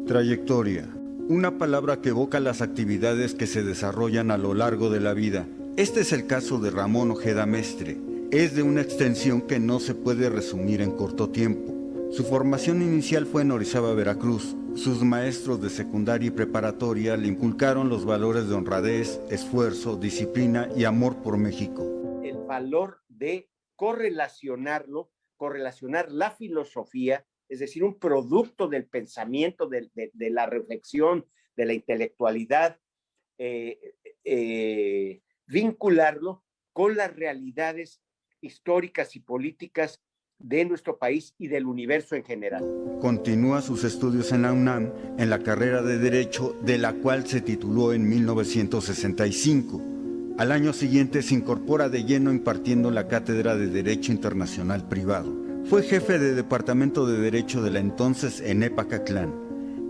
Trayectoria. Una palabra que evoca las actividades que se desarrollan a lo largo de la vida. Este es el caso de Ramón Ojeda Mestre. Es de una extensión que no se puede resumir en corto tiempo. Su formación inicial fue en Orizaba, Veracruz. Sus maestros de secundaria y preparatoria le inculcaron los valores de honradez, esfuerzo, disciplina y amor por México. El valor de correlacionar la filosofía, es decir, un producto del pensamiento, de la reflexión, de la intelectualidad, vincularlo con las realidades históricas y políticas de nuestro país y del universo en general. Continúa sus estudios en la UNAM en la carrera de Derecho, de la cual se tituló en 1965. Al año siguiente se incorpora de lleno impartiendo la cátedra de Derecho Internacional Privado. Fue jefe de Departamento de Derecho de la entonces ENEP Acatlán,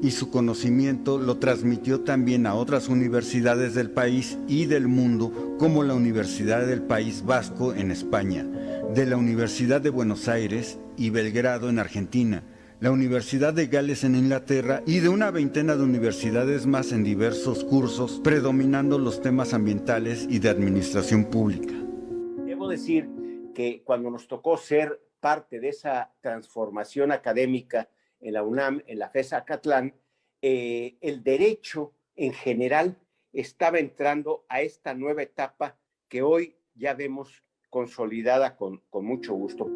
y su conocimiento lo transmitió también a otras universidades del país y del mundo, como la Universidad del País Vasco en España, de la Universidad de Buenos Aires y Belgrado en Argentina, la Universidad de Gales en Inglaterra y de una veintena de universidades más en diversos cursos, predominando los temas ambientales y de administración pública. Debo decir que cuando nos tocó ser parte de esa transformación académica en la UNAM, en la FES Acatlán, el derecho en general estaba entrando a esta nueva etapa que hoy ya vemos consolidada con mucho gusto.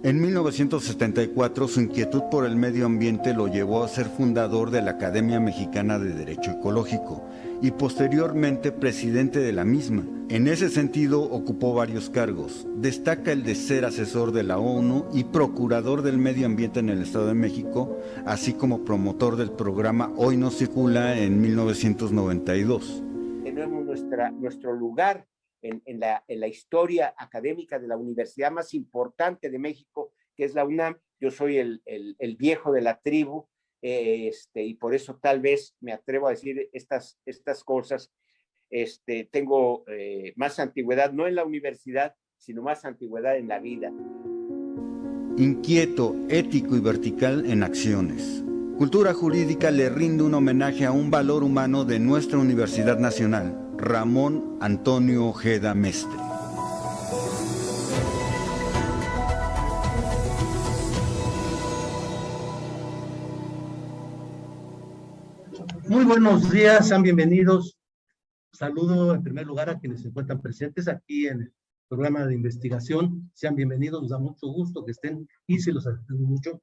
En 1974, su inquietud por el medio ambiente lo llevó a ser fundador de la Academia Mexicana de Derecho Ecológico y posteriormente presidente de la misma. En ese sentido, ocupó varios cargos. Destaca el de ser asesor de la ONU y procurador del medio ambiente en el Estado de México, así como promotor del programa Hoy No Circula en 1992. Tenemos nuestro lugar en la historia académica de la universidad más importante de México, que es la UNAM. Yo soy el viejo de la tribu, y por eso tal vez me atrevo a decir estas cosas. Tengo más antigüedad, no en la universidad, sino más antigüedad en la vida. Inquieto, ético y vertical en acciones. Cultura Jurídica le rinde un homenaje a un valor humano de nuestra Universidad Nacional, Ramón Antonio Ojeda Mestre. Muy buenos días, sean bienvenidos. Saludo en primer lugar a quienes se encuentran presentes aquí en el programa de investigación. Sean bienvenidos, nos da mucho gusto que estén y se los agradecemos mucho.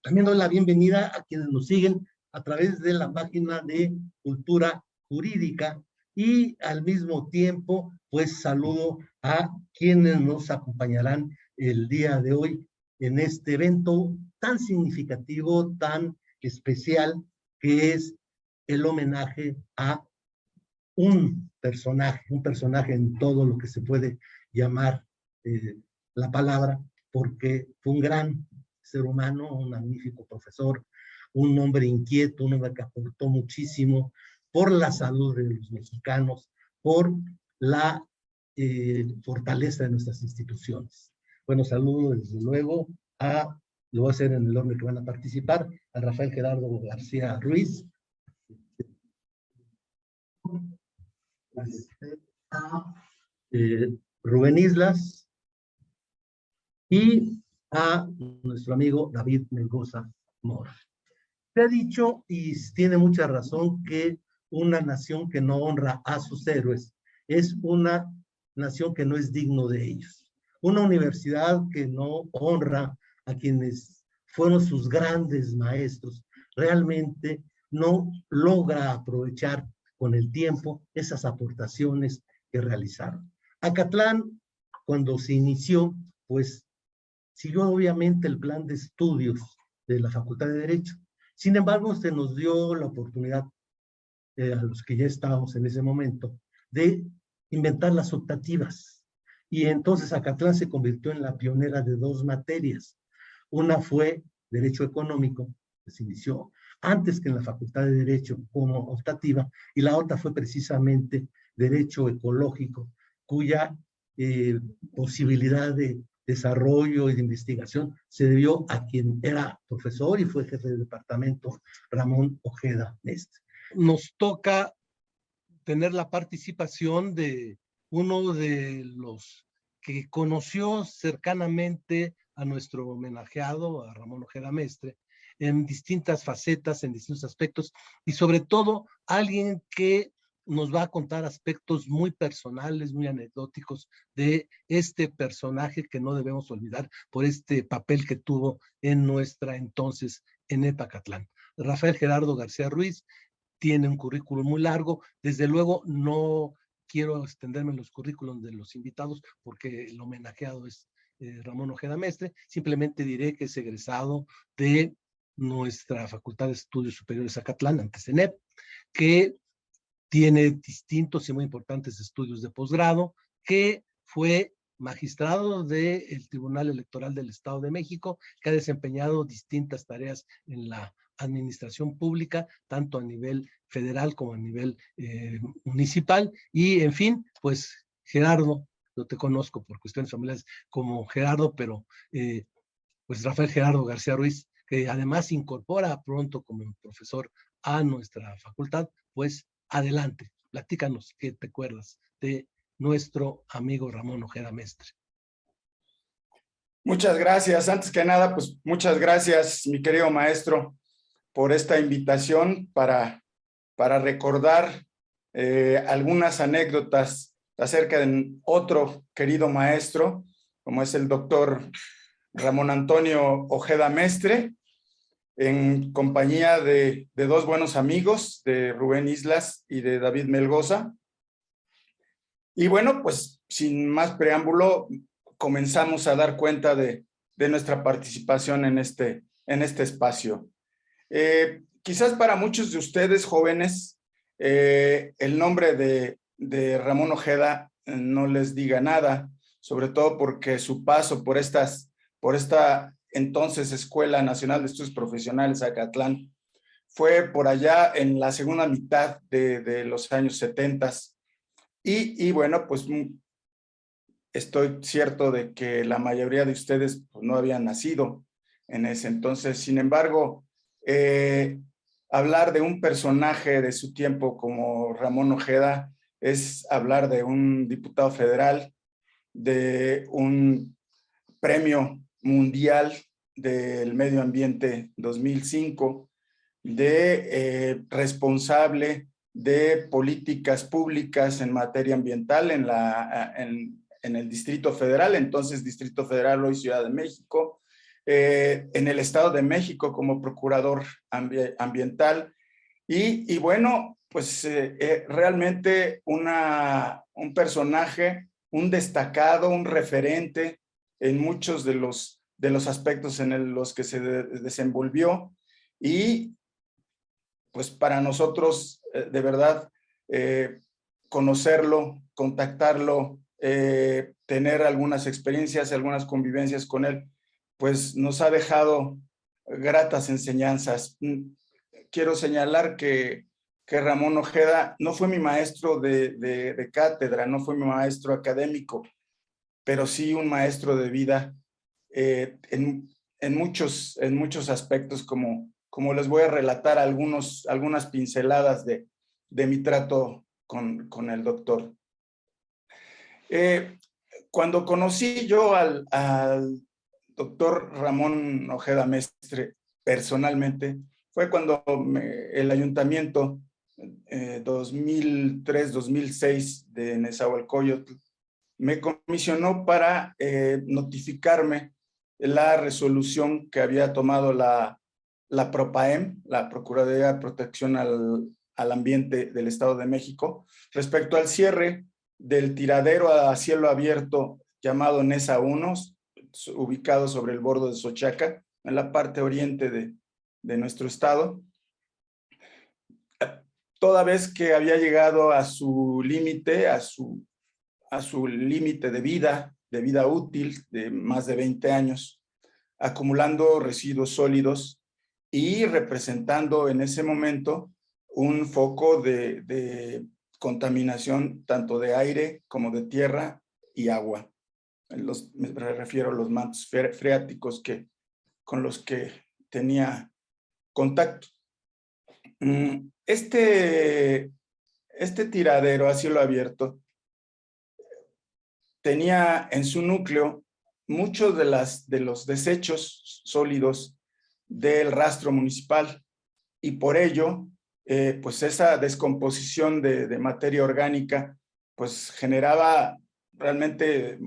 También doy la bienvenida a quienes nos siguen a través de la página de Cultura Jurídica y al mismo tiempo, pues saludo a quienes nos acompañarán el día de hoy en este evento tan significativo, tan especial, que es el homenaje a un personaje en todo lo que se puede llamar la palabra, porque fue un gran ser humano, un magnífico profesor, un hombre inquieto, un hombre que aportó muchísimo por la salud de los mexicanos, por la fortaleza de nuestras instituciones. Bueno, saludo desde luego lo voy a hacer en el orden que van a participar, a Rafael Gerardo García Ruiz, Rubén Islas y a nuestro amigo David Mendoza Mora. Se ha dicho, y tiene mucha razón, que una nación que no honra a sus héroes es una nación que no es digno de ellos. Una universidad que no honra a quienes fueron sus grandes maestros realmente no logra aprovechar con el tiempo esas aportaciones que realizaron. Acatlán, cuando se inició, pues siguió obviamente el plan de estudios de la Facultad de Derecho. Sin embargo, se nos dio la oportunidad, a los que ya estábamos en ese momento, de inventar las optativas. Y entonces Acatlán se convirtió en la pionera de dos materias. Una fue Derecho Económico, que se inició antes que en la Facultad de Derecho como optativa, y la otra fue precisamente Derecho Ecológico, cuya posibilidad de desarrollo y de investigación se debió a quien era profesor y fue jefe de departamento, Ramón Ojeda Mestre. Nos toca tener la participación de uno de los que conoció cercanamente a nuestro homenajeado, a Ramón Ojeda Mestre, en distintas facetas, en distintos aspectos, y sobre todo alguien que nos va a contar aspectos muy personales, muy anecdóticos de este personaje que no debemos olvidar por este papel que tuvo en nuestra entonces Enepacatlán. Rafael Gerardo García Ruiz tiene un currículum muy largo. Desde luego no quiero extenderme en los currículums de los invitados porque el homenajeado es Ramón Ojeda Mestre. Simplemente diré que es egresado de nuestra Facultad de Estudios Superiores Zacatlán, antes ENEP, que tiene distintos y muy importantes estudios de posgrado, que fue magistrado del Tribunal Electoral del Estado de México, que ha desempeñado distintas tareas en la administración pública, tanto a nivel federal como a nivel municipal, y en fin, pues Gerardo, yo te conozco por cuestiones familiares como Gerardo, pero pues Rafael Gerardo García Ruiz, que además incorpora pronto como profesor a nuestra facultad, pues adelante, platícanos qué te acuerdas de nuestro amigo Ramón Ojeda Mestre. Muchas gracias. Antes que nada, pues muchas gracias, mi querido maestro, por esta invitación para recordar algunas anécdotas acerca de otro querido maestro, como es el doctor Ramón Antonio Ojeda Mestre, en compañía de dos buenos amigos, de Rubén Islas y de David Melgoza. Y bueno, pues sin más preámbulo, comenzamos a dar cuenta de nuestra participación en este espacio. Quizás para muchos de ustedes jóvenes, el nombre de Ramón Ojeda no les diga nada, sobre todo porque su paso por esta entonces Escuela Nacional de Estudios Profesionales Zacatlán fue por allá en la segunda mitad de los años 70. Y bueno, pues estoy cierto de que la mayoría de ustedes pues, no habían nacido en ese entonces. Sin embargo, hablar de un personaje de su tiempo como Ramón Ojeda es hablar de un diputado federal, de un premio mundial del medio ambiente 2005, de responsable de políticas públicas en materia ambiental en el Distrito Federal, entonces Distrito Federal, hoy Ciudad de México, en el Estado de México como procurador ambiental, y bueno, pues realmente un personaje, un destacado, un referente en muchos de los aspectos en los que se desenvolvió, y pues para nosotros, de verdad, conocerlo, contactarlo, tener algunas experiencias, algunas convivencias con él, pues nos ha dejado gratas enseñanzas. Quiero señalar que Ramón Ojeda no fue mi maestro de cátedra, no fue mi maestro académico, pero sí un maestro de vida en muchos aspectos, como les voy a relatar algunas pinceladas de mi trato con el doctor. Cuando conocí yo al doctor Ramón Ojeda Mestre personalmente, fue cuando el ayuntamiento 2003-2006 de Nezahualcóyotl me comisionó para notificarme la resolución que había tomado la PROPAEM, la Procuraduría de Protección al Ambiente del Estado de México, respecto al cierre del tiradero a cielo abierto llamado Nesa 1, ubicado sobre el bordo de Xochaca, en la parte oriente de nuestro estado, toda vez que había llegado a su límite, a su límite de vida útil de más de 20 años, acumulando residuos sólidos y representando en ese momento un foco de contaminación tanto de aire como de tierra y agua. me refiero a los mantos freáticos con los que tenía contacto. Este tiradero a cielo abierto tenía en su núcleo muchos de los desechos sólidos del rastro municipal, y por ello, pues esa descomposición de materia orgánica, pues generaba realmente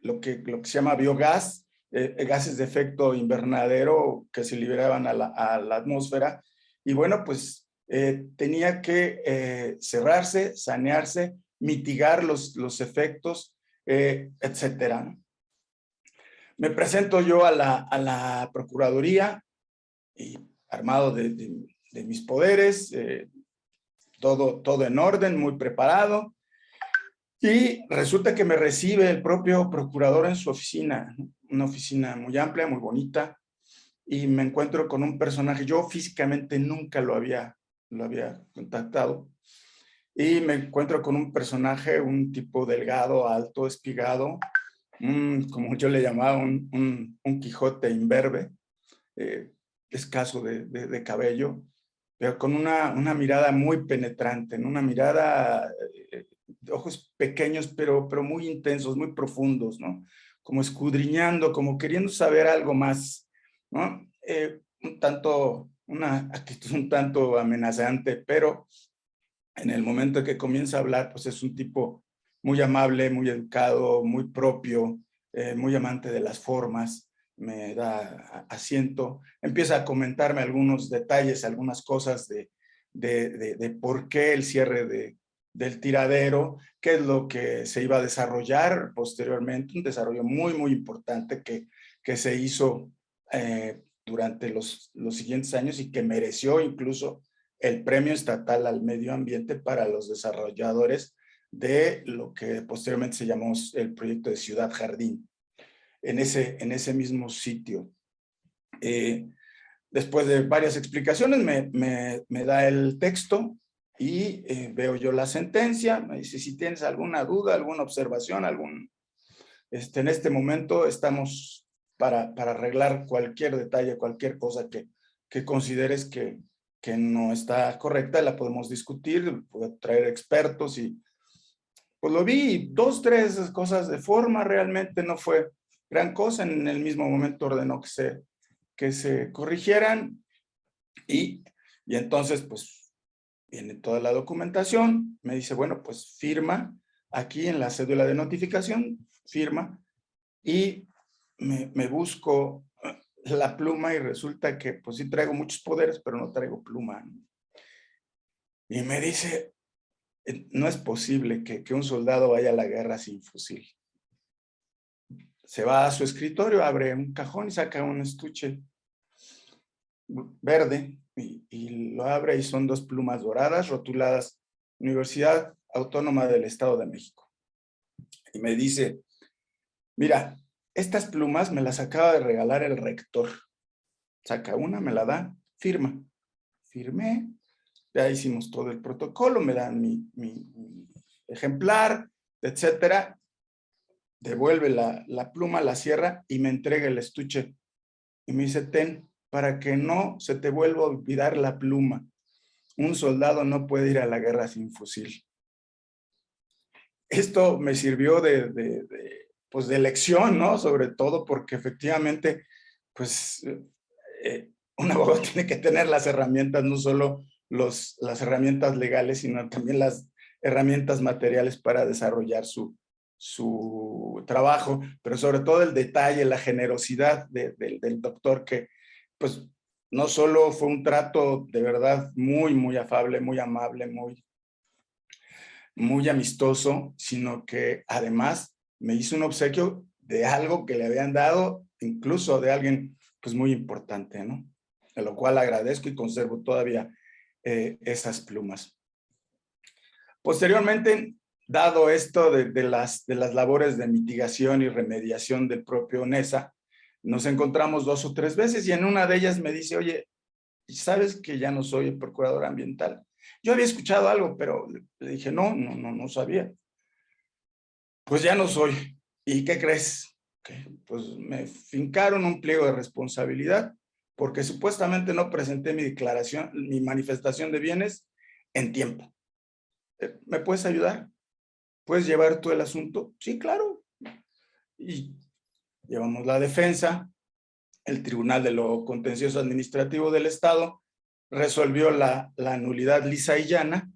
lo que se llama biogás, gases de efecto invernadero que se liberaban a la atmósfera, y bueno, pues tenía que cerrarse, sanearse, mitigar los efectos, etcétera. Me presento yo a la Procuraduría, y armado de mis poderes, todo en orden, muy preparado, y resulta que me recibe el propio procurador en su oficina, ¿no? Una oficina muy amplia, muy bonita, y me encuentro con un personaje. Yo físicamente nunca lo había contactado, y me encuentro con un personaje, un tipo delgado, alto, espigado, como yo le llamaba, un Quijote imberbe, escaso de cabello, pero con una mirada muy penetrante, ¿no? Una mirada de ojos pequeños, pero muy intensos, muy profundos, ¿no? Como escudriñando, como queriendo saber algo más, ¿no? Una actitud un tanto amenazante, pero en el momento que comienza a hablar, pues es un tipo muy amable, muy educado, muy propio, muy amante de las formas. Me da asiento, empieza a comentarme algunos detalles, algunas cosas de por qué el cierre del tiradero, qué es lo que se iba a desarrollar posteriormente, un desarrollo muy importante que se hizo durante los siguientes años, y que mereció incluso el Premio Estatal al Medio Ambiente para los desarrolladores de lo que posteriormente se llamó el proyecto de Ciudad Jardín, en ese mismo sitio. Después de varias explicaciones, me da el texto, y veo yo la sentencia. Me dice: si tienes alguna duda, alguna observación, en este momento estamos para arreglar cualquier detalle, cualquier cosa que consideres que no está correcta, la podemos discutir, puedo traer expertos. Y pues lo vi, 2, 3 cosas de forma, realmente no fue gran cosa. En el mismo momento ordenó que se corrigieran, y entonces pues viene toda la documentación. Me dice: bueno, pues firma aquí en la cédula de notificación, firma, y me busco la pluma, y resulta que pues sí traigo muchos poderes, pero no traigo pluma. Y me dice: no es posible que un soldado vaya a la guerra sin fusil. Se va a su escritorio, abre un cajón y saca un estuche verde, y lo abre, y son 2 plumas doradas rotuladas Universidad Autónoma del Estado de México. Y me dice: mira, estas plumas me las acaba de regalar el rector. Saca una, me la da, firma. Firmé, ya hicimos todo el protocolo, me dan mi ejemplar, etcétera. Devuelve la pluma, la cierra, y me entrega el estuche. Y me dice: ten, para que no se te vuelva a olvidar la pluma. Un soldado no puede ir a la guerra sin fusil. Esto me sirvió pues de lección, ¿no? Sobre todo porque efectivamente, pues, un abogado tiene que tener las herramientas, no solo las herramientas legales, sino también las herramientas materiales para desarrollar su trabajo, pero sobre todo el detalle, la generosidad del doctor, que pues no solo fue un trato de verdad muy afable, muy amable, muy amistoso, sino que además me hizo un obsequio de algo que le habían dado, incluso de alguien pues muy importante, ¿no? A lo cual agradezco, y conservo todavía esas plumas. Posteriormente, dado esto de las labores de mitigación y remediación del propio NESA, nos encontramos 2 o 3 veces, y en una de ellas me dice: oye, ¿sabes que ya no soy el procurador ambiental? Yo había escuchado algo, pero le dije: no sabía. Pues ya no soy. ¿Y qué crees? Que, pues me fincaron un pliego de responsabilidad porque supuestamente no presenté mi declaración, mi manifestación de bienes en tiempo. ¿Me puedes ayudar? ¿Puedes llevar tú el asunto? Sí, claro. Y llevamos la defensa. El Tribunal de lo Contencioso Administrativo del Estado resolvió la nulidad lisa y llana,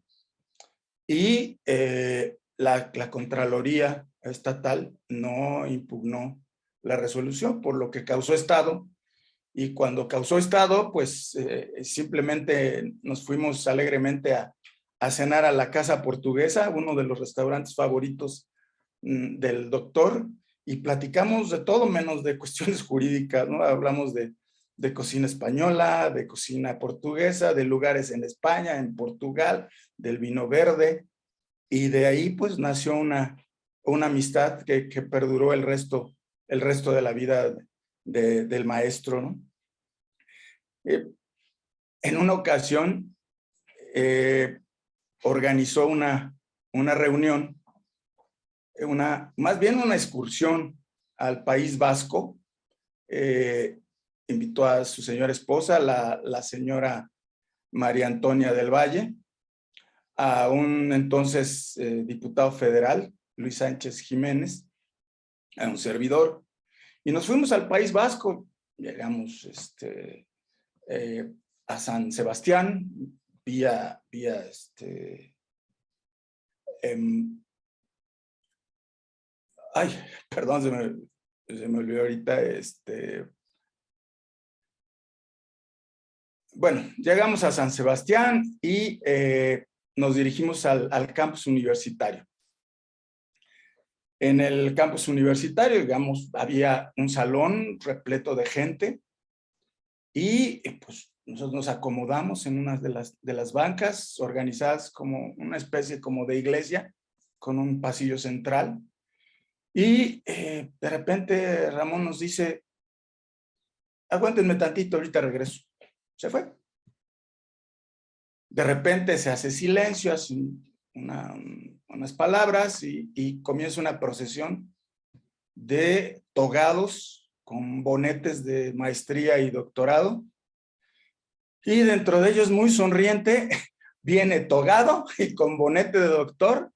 y la Contraloría Estatal no impugnó la resolución, por lo que causó estado. Y cuando causó estado, pues simplemente nos fuimos alegremente a cenar a la Casa Portuguesa, uno de los restaurantes favoritos del doctor, y platicamos de todo menos de cuestiones jurídicas, ¿no? Hablamos de cocina española, de cocina portuguesa, de lugares en España, en Portugal, del vino verde, y de ahí pues nació una amistad que perduró el resto de la vida del maestro, ¿no? En una ocasión organizó una reunión, más bien una excursión al País Vasco. Invitó a su señora esposa, la señora María Antonia del Valle, a un entonces diputado federal, Luis Sánchez Jiménez, a un servidor, y nos fuimos al País Vasco. Llegamos a San Sebastián vía perdón, se me olvidó ahorita, bueno, llegamos a San Sebastián y nos dirigimos al campus universitario. En el campus universitario, digamos, había un salón repleto de gente, y pues nosotros nos acomodamos en una de las bancas organizadas como una especie como de iglesia, con un pasillo central. Y de repente Ramón nos dice: aguántenme tantito, ahorita regreso. Se fue. De repente se hace silencio, hace unas palabras, y comienza una procesión de togados con bonetes de maestría y doctorado. Y dentro de ellos, muy sonriente, viene togado y con bonete de doctor,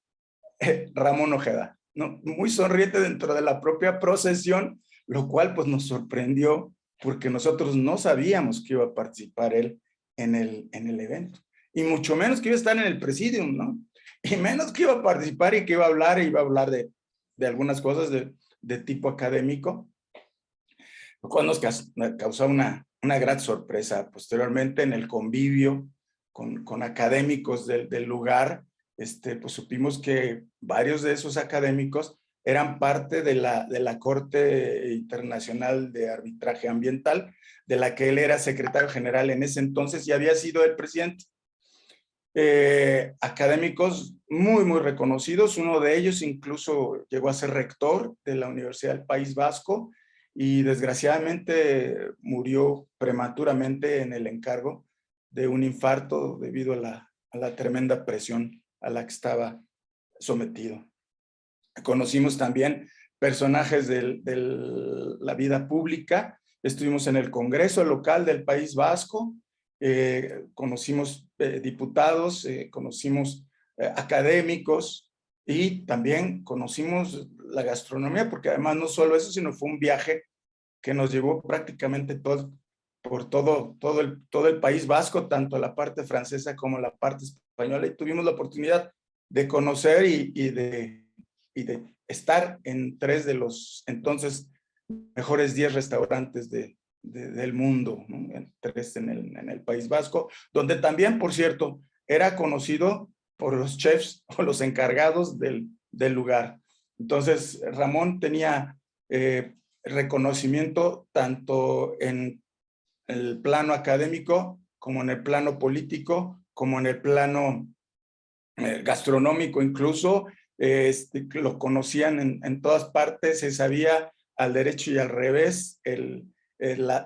Ramón Ojeda, ¿no? Muy sonriente dentro de la propia procesión, lo cual pues nos sorprendió, porque nosotros no sabíamos que iba a participar él en el evento, y mucho menos que iba a estar en el presidium, ¿no? Y menos que iba a participar y que iba a hablar de algunas cosas de tipo académico, lo cual nos causó una gran sorpresa. Posteriormente, en el convivio con académicos del lugar, pues supimos que varios de esos académicos eran parte de la Corte Internacional de Arbitraje Ambiental, de la que él era secretario general en ese entonces y había sido el presidente. Académicos muy, muy reconocidos. Uno de ellos incluso llegó a ser rector de la Universidad del País Vasco, y desgraciadamente murió prematuramente en el encargo de un infarto debido a la tremenda presión a la que estaba sometido. Conocimos también personajes de la vida pública. Estuvimos en el Congreso local del País Vasco, conocimos diputados, conocimos académicos, y también conocimos la gastronomía, porque además no solo eso, sino fue un viaje que nos llevó prácticamente por todo el País Vasco, tanto la parte francesa como la parte española, y tuvimos la oportunidad de conocer y de estar en 3 de los entonces mejores 10 restaurantes del mundo, ¿no? 3 en el País Vasco, donde también, por cierto, era conocido por los chefs o los encargados del lugar. Entonces, Ramón tenía reconocimiento tanto en el plano académico, como en el plano político, como en el plano gastronómico incluso. Lo conocían en todas partes, se sabía al derecho y al revés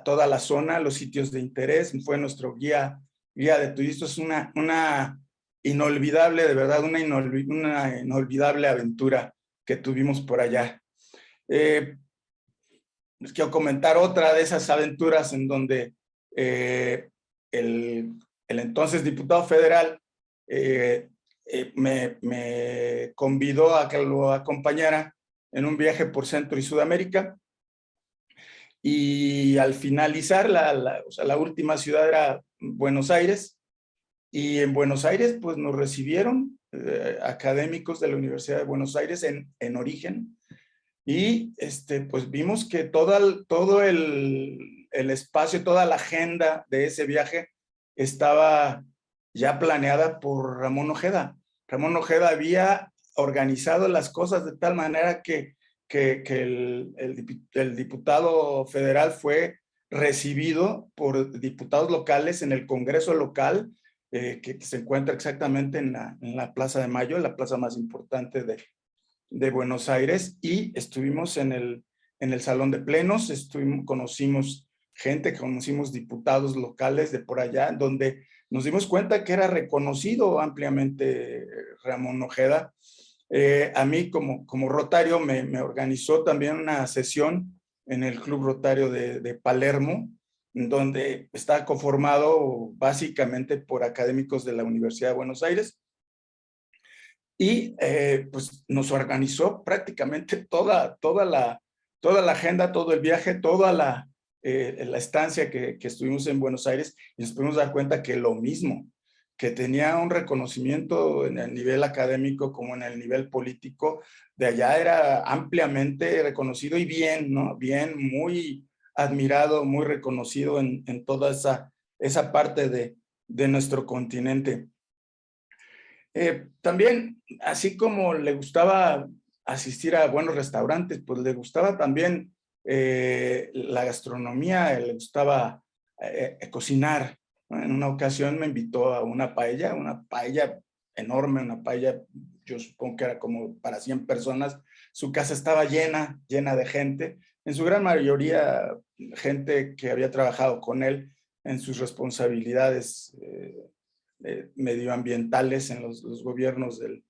toda la zona, los sitios de interés. Fue nuestro guía de turistas. Una inolvidable, de verdad, una inolvidable aventura que tuvimos por allá. Les quiero comentar otra de esas aventuras en donde el entonces diputado federal me convidó a que lo acompañara en un viaje por Centro y Sudamérica, y al finalizar o sea, la última ciudad era Buenos Aires, y en Buenos Aires pues nos recibieron académicos de la Universidad de Buenos Aires en origen, y pues vimos que todo el espacio, toda la agenda de ese viaje estaba ya planeada por Ramón Ojeda. Ramón Ojeda había organizado las cosas de tal manera que el diputado federal fue recibido por diputados locales en el Congreso local, que se encuentra exactamente en la Plaza de Mayo, la plaza más importante de Buenos Aires, y estuvimos en el Salón de Plenos, conocimos gente, conocimos diputados locales de por allá, donde nos dimos cuenta que era reconocido ampliamente Ramón Ojeda. A mí como Rotario me organizó también una sesión en el Club Rotario de Palermo, donde está conformado básicamente por académicos de la Universidad de Buenos Aires, y pues nos organizó prácticamente toda la agenda, todo el viaje, toda la estancia que estuvimos en Buenos Aires, y nos pudimos dar cuenta que lo mismo, que tenía un reconocimiento en el nivel académico como en el nivel político, de allá era ampliamente reconocido y bien, ¿no? Bien, muy admirado, muy reconocido en toda esa parte de nuestro continente. También, así como le gustaba asistir a buenos restaurantes, pues le gustaba también la gastronomía, le gustaba cocinar, ¿no? En una ocasión me invitó a una paella enorme, una paella, yo supongo que era como para 100 personas. Su casa estaba llena de gente, en su gran mayoría gente que había trabajado con él en sus responsabilidades medioambientales en los gobiernos de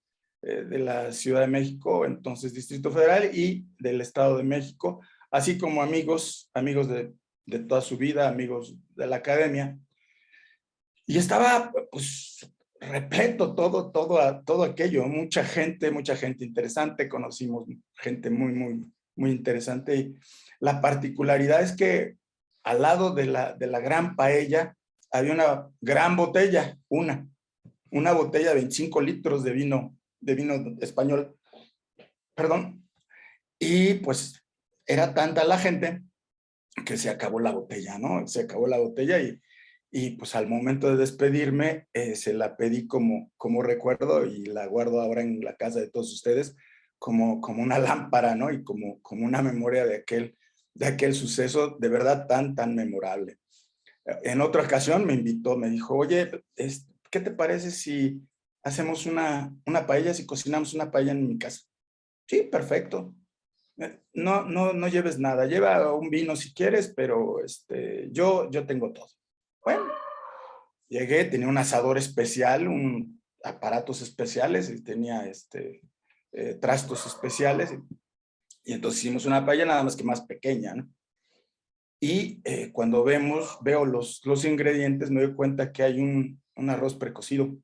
la Ciudad de México, entonces Distrito Federal, y del Estado de México, así como amigos de toda su vida, amigos de la academia. Y estaba pues repleto todo aquello, mucha gente interesante, conocimos gente muy interesante, y la particularidad es que al lado de la gran paella había una gran botella, una botella de 25 litros de vino español, perdón, y pues era tanta la gente que se acabó la botella, ¿no? Se acabó la botella, y pues al momento de despedirme se la pedí como recuerdo, y la guardo ahora en la casa de todos ustedes como una lámpara, ¿no? Y como una memoria de aquel suceso de verdad tan memorable. En otra ocasión me invitó, me dijo, oye, ¿qué te parece si hacemos una paella, si cocinamos una paella en mi casa? Sí, perfecto. No lleves nada, lleva un vino si quieres, pero yo tengo todo. Bueno, llegué, tenía un asador especial, aparatos especiales, y tenía trastos especiales, y entonces hicimos una paella nada más que más pequeña, ¿no? Y cuando veo los ingredientes, me doy cuenta que hay un arroz precocido.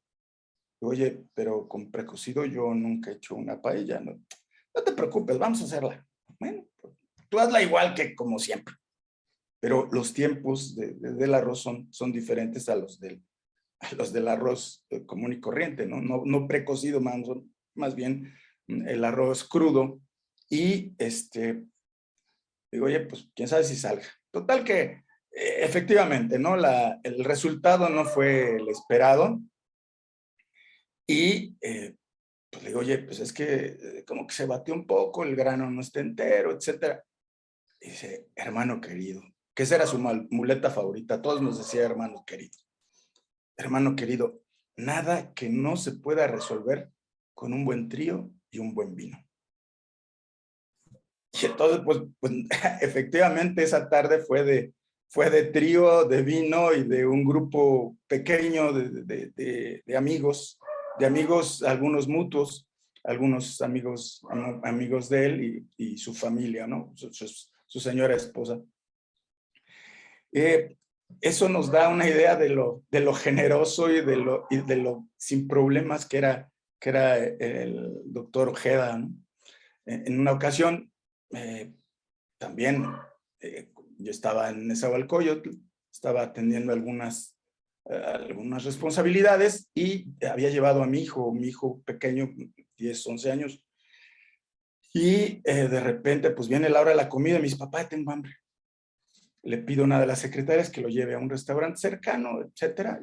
Oye, pero con precocido yo nunca he hecho una paella, ¿no? No te preocupes, vamos a hacerla. Bueno, tú hazla igual que como siempre. Pero los tiempos del arroz son diferentes a los del arroz común y corriente, ¿no? No precocido, más bien el arroz crudo. Y digo, oye, pues quién sabe si salga. Total que efectivamente, ¿no? El resultado no fue el esperado. Y pues le digo, oye, pues es que como que se batió un poco, el grano no está entero, etcétera. Y dice, hermano querido, que esa era su muleta favorita. Todos nos decía hermano querido. Hermano querido, nada que no se pueda resolver con un buen trío y un buen vino. Y entonces, pues efectivamente esa tarde fue de trío, de vino y de un grupo pequeño de amigos, algunos mutuos, algunos amigos de él y su familia, ¿no? Su señora esposa. Eso nos da una idea de lo generoso y de lo sin problemas que era el doctor Ojeda, ¿no? En una ocasión, también yo estaba en Nezahualcóyotl, estaba atendiendo algunas responsabilidades y había llevado a mi hijo pequeño, 10, 11 años, y de repente pues viene la hora de la comida y me dice, papá, tengo hambre. Le pido a una de las secretarias que lo lleve a un restaurante cercano, etcétera,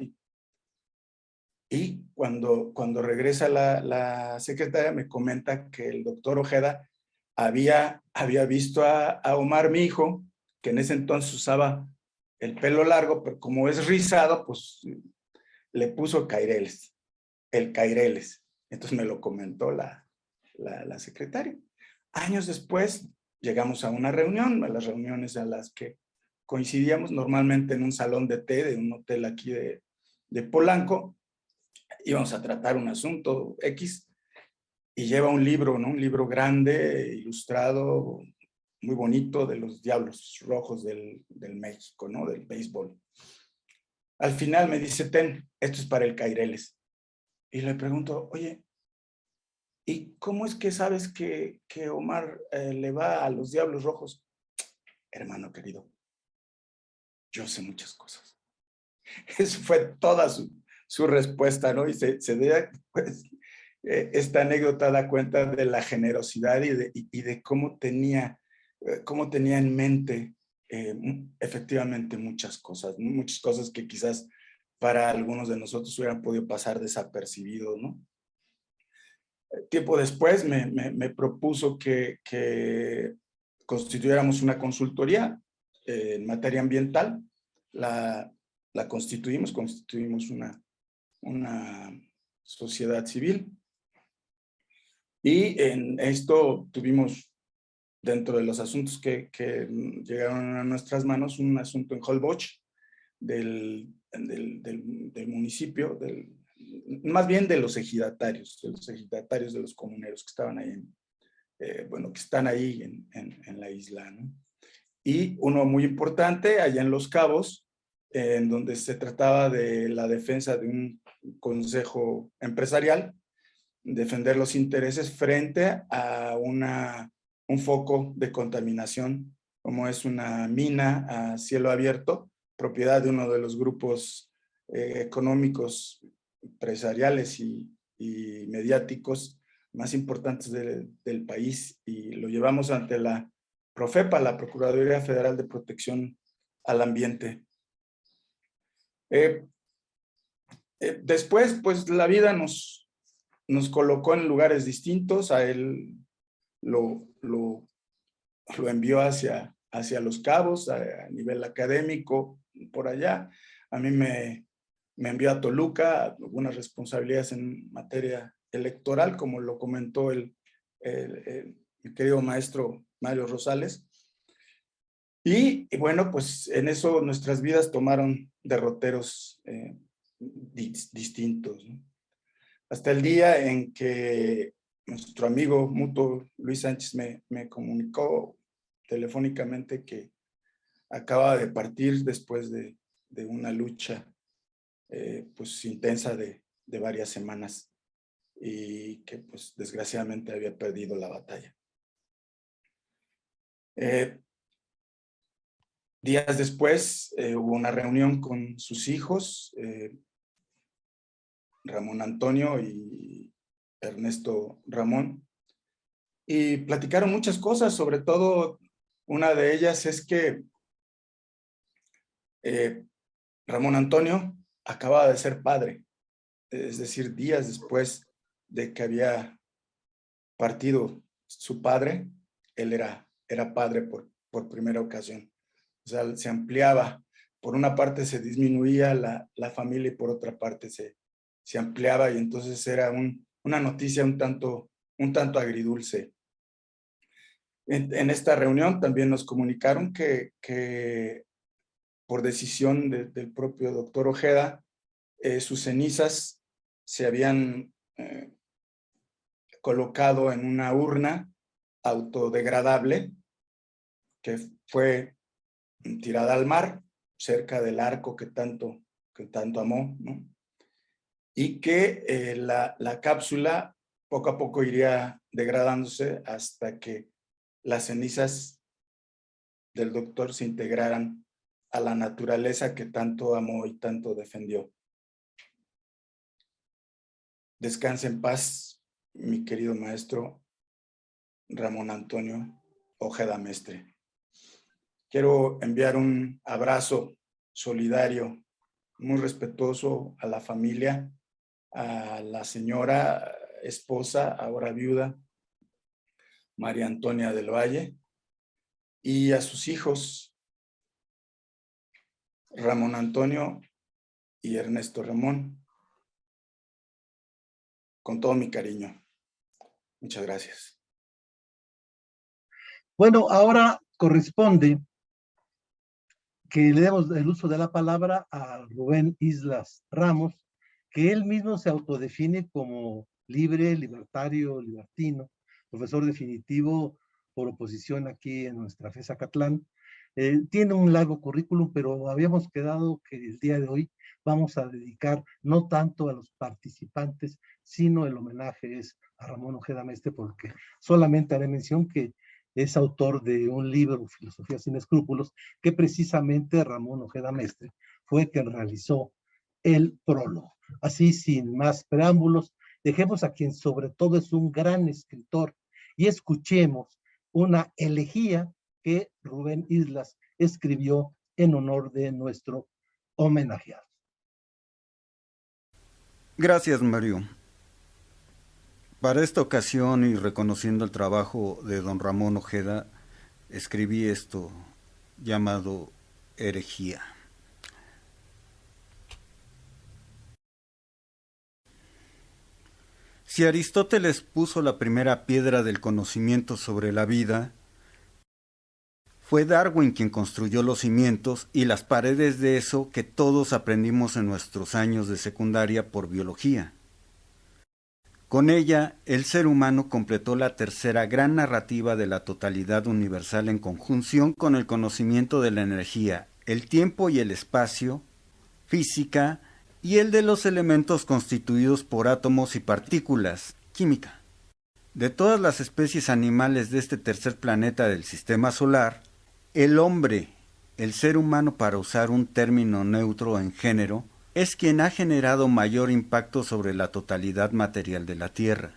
y cuando regresa la secretaria me comenta que el doctor Ojeda había visto a Omar, mi hijo, que en ese entonces usaba el pelo largo, pero como es rizado, pues le puso caireles, el caireles. Entonces me lo comentó la secretaria. Años después llegamos a una reunión, a las reuniones a las que coincidíamos normalmente en un salón de té de un hotel aquí de Polanco. Íbamos a tratar un asunto X y lleva un libro, ¿no? Un libro grande, ilustrado, muy bonito, de los Diablos Rojos del México, ¿no? Del béisbol. Al final me dice, ten, esto es para el Caireles. Y le pregunto, oye, ¿y cómo es que sabes que Omar le va a los Diablos Rojos? Hermano querido, yo sé muchas cosas. Eso fue toda su respuesta, ¿no? Y pues, esta anécdota da cuenta de la generosidad y de cómo tenía en mente efectivamente muchas cosas que quizás para algunos de nosotros hubieran podido pasar desapercibidos, ¿no? Tiempo después me propuso que constituyéramos una consultoría en materia ambiental. La constituimos una sociedad civil. Y en esto tuvimos, dentro de los asuntos que llegaron a nuestras manos, un asunto en Holbox del municipio, más bien de los ejidatarios de los comuneros que estaban ahí, que están ahí en la isla, ¿no? Y uno muy importante allá en Los Cabos, en donde se trataba de la defensa de un consejo empresarial, defender los intereses frente a un foco de contaminación, como es una mina a cielo abierto, propiedad de uno de los grupos económicos, empresariales y mediáticos más importantes del país, y lo llevamos ante la Profepa, la Procuraduría Federal de Protección al Ambiente. Después, pues la vida nos colocó en lugares distintos. A él lo envió hacia Los Cabos, a nivel académico, por allá. A mí me envió a Toluca, algunas responsabilidades en materia electoral, como lo comentó mi querido maestro Mario Rosales. Y bueno, pues en eso nuestras vidas tomaron derroteros distintos, ¿no? Hasta el día en que nuestro amigo mutuo Luis Sánchez me comunicó telefónicamente que acaba de partir después de una lucha pues intensa de varias semanas, y que pues desgraciadamente había perdido la batalla. Días después hubo una reunión con sus hijos, Ramón Antonio y Ernesto Ramón, y platicaron muchas cosas. Sobre todo, una de ellas es que Ramón Antonio acababa de ser padre, es decir, días después de que había partido su padre, él era padre por primera ocasión. O sea, se ampliaba. Por una parte se disminuía la familia y por otra parte se ampliaba, y entonces era una noticia un tanto agridulce. En esta reunión también nos comunicaron que por decisión del propio doctor Ojeda, sus cenizas se habían colocado en una urna autodegradable que fue tirada al mar, cerca del arco que tanto amó, ¿no? Y que la cápsula poco a poco iría degradándose hasta que las cenizas del doctor se integraran a la naturaleza que tanto amó y tanto defendió. Descanse en paz, mi querido maestro Ramón Antonio Ojeda Mestre. Quiero enviar un abrazo solidario, muy respetuoso a la familia, a la señora esposa, ahora viuda, María Antonia del Valle, y a sus hijos, Ramón Antonio y Ernesto Ramón, con todo mi cariño. Muchas gracias. Bueno, ahora corresponde que le demos el uso de la palabra a Rubén Islas Ramos, que él mismo se autodefine como libre, libertario, libertino, profesor definitivo por oposición aquí en nuestra FES Acatlán. Tiene un largo currículum, pero habíamos quedado que el día de hoy vamos a dedicar no tanto a los participantes, sino el homenaje es a Ramón Ojeda Mestre, porque solamente haré mención que es autor de un libro, Filosofía sin escrúpulos, que precisamente Ramón Ojeda Mestre fue quien realizó el prólogo. Así, sin más preámbulos, dejemos a quien sobre todo es un gran escritor y escuchemos una elegía que Rubén Islas escribió en honor de nuestro homenajeado. Gracias, Mario. Para esta ocasión y reconociendo el trabajo de don Ramón Ojeda, escribí esto llamado Herejía. Si Aristóteles puso la primera piedra del conocimiento sobre la vida, fue Darwin quien construyó los cimientos y las paredes de eso que todos aprendimos en nuestros años de secundaria por biología. Con ella, el ser humano completó la tercera gran narrativa de la totalidad universal en conjunción con el conocimiento de la energía, el tiempo y el espacio, física y el de los elementos constituidos por átomos y partículas, química. De todas las especies animales de este tercer planeta del sistema solar, el hombre, el ser humano para usar un término neutro en género, es quien ha generado mayor impacto sobre la totalidad material de la Tierra.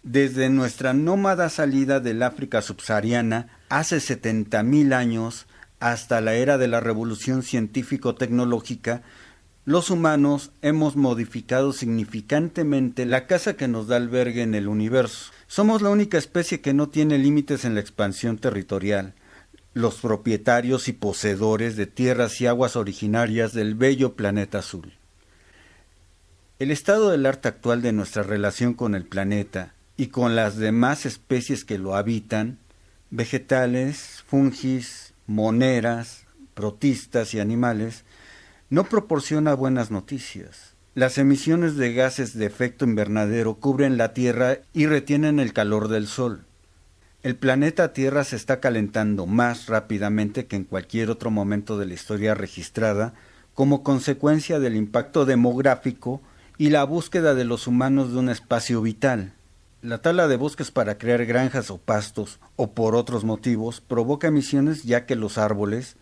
Desde nuestra nómada salida del África subsahariana hace 70,000 años hasta la era de la revolución científico-tecnológica, los humanos hemos modificado significantemente la casa que nos da albergue en el universo. Somos la única especie que no tiene límites en la expansión territorial. Los propietarios y poseedores de tierras y aguas originarias del bello planeta azul. El estado del arte actual de nuestra relación con el planeta y con las demás especies que lo habitan, vegetales, fungis, moneras, protistas y animales, no proporciona buenas noticias. Las emisiones de gases de efecto invernadero cubren la Tierra y retienen el calor del Sol. El planeta Tierra se está calentando más rápidamente que en cualquier otro momento de la historia registrada como consecuencia del impacto demográfico y la búsqueda de los humanos de un espacio vital. La tala de bosques para crear granjas o pastos o por otros motivos provoca emisiones ya que los árboles,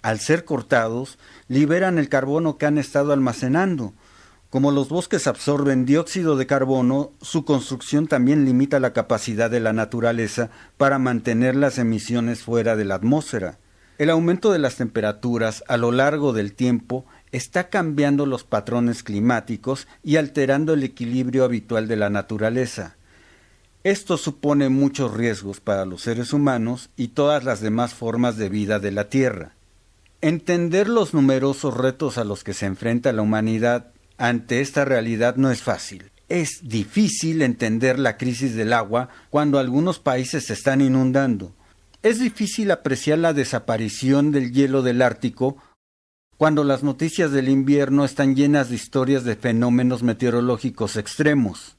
al ser cortados, liberan el carbono que han estado almacenando. Como los bosques absorben dióxido de carbono, su construcción también limita la capacidad de la naturaleza para mantener las emisiones fuera de la atmósfera. El aumento de las temperaturas a lo largo del tiempo está cambiando los patrones climáticos y alterando el equilibrio habitual de la naturaleza. Esto supone muchos riesgos para los seres humanos y todas las demás formas de vida de la Tierra. Entender los numerosos retos a los que se enfrenta la humanidad ante esta realidad no es fácil. Es difícil entender la crisis del agua cuando algunos países se están inundando. Es difícil apreciar la desaparición del hielo del Ártico cuando las noticias del invierno están llenas de historias de fenómenos meteorológicos extremos.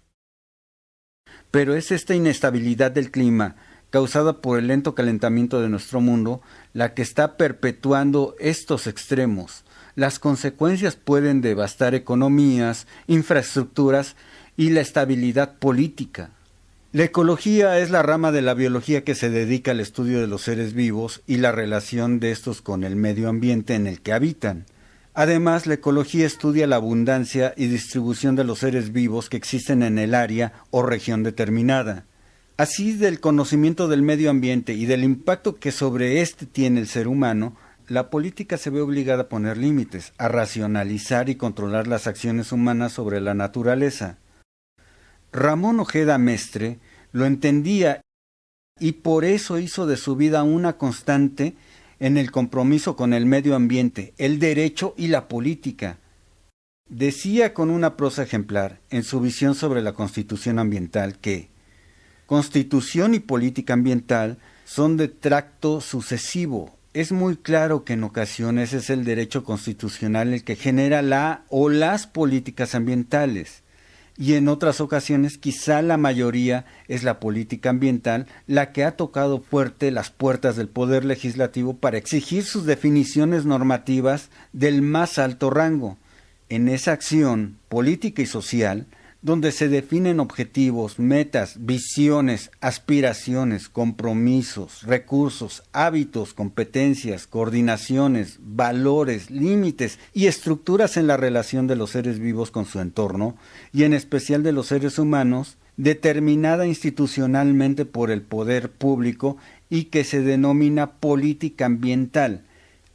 Pero es esta inestabilidad del clima, causada por el lento calentamiento de nuestro mundo, la que está perpetuando estos extremos. Las consecuencias pueden devastar economías, infraestructuras y la estabilidad política. La ecología es la rama de la biología que se dedica al estudio de los seres vivos y la relación de estos con el medio ambiente en el que habitan. Además, la ecología estudia la abundancia y distribución de los seres vivos que existen en el área o región determinada. Así, del conocimiento del medio ambiente y del impacto que sobre éste tiene el ser humano, la política se ve obligada a poner límites, a racionalizar y controlar las acciones humanas sobre la naturaleza. Ramón Ojeda Mestre lo entendía y por eso hizo de su vida una constante en el compromiso con el medio ambiente, el derecho y la política. Decía con una prosa ejemplar en su visión sobre la Constitución ambiental que Constitución y política ambiental son de tracto sucesivo. Es muy claro que en ocasiones es el derecho constitucional el que genera la o las políticas ambientales. Y en otras ocasiones quizá la mayoría es la política ambiental la que ha tocado fuerte las puertas del Poder Legislativo para exigir sus definiciones normativas del más alto rango. En esa acción política y social, donde se definen objetivos, metas, visiones, aspiraciones, compromisos, recursos, hábitos, competencias, coordinaciones, valores, límites y estructuras en la relación de los seres vivos con su entorno, y en especial de los seres humanos, determinada institucionalmente por el poder público y que se denomina política ambiental.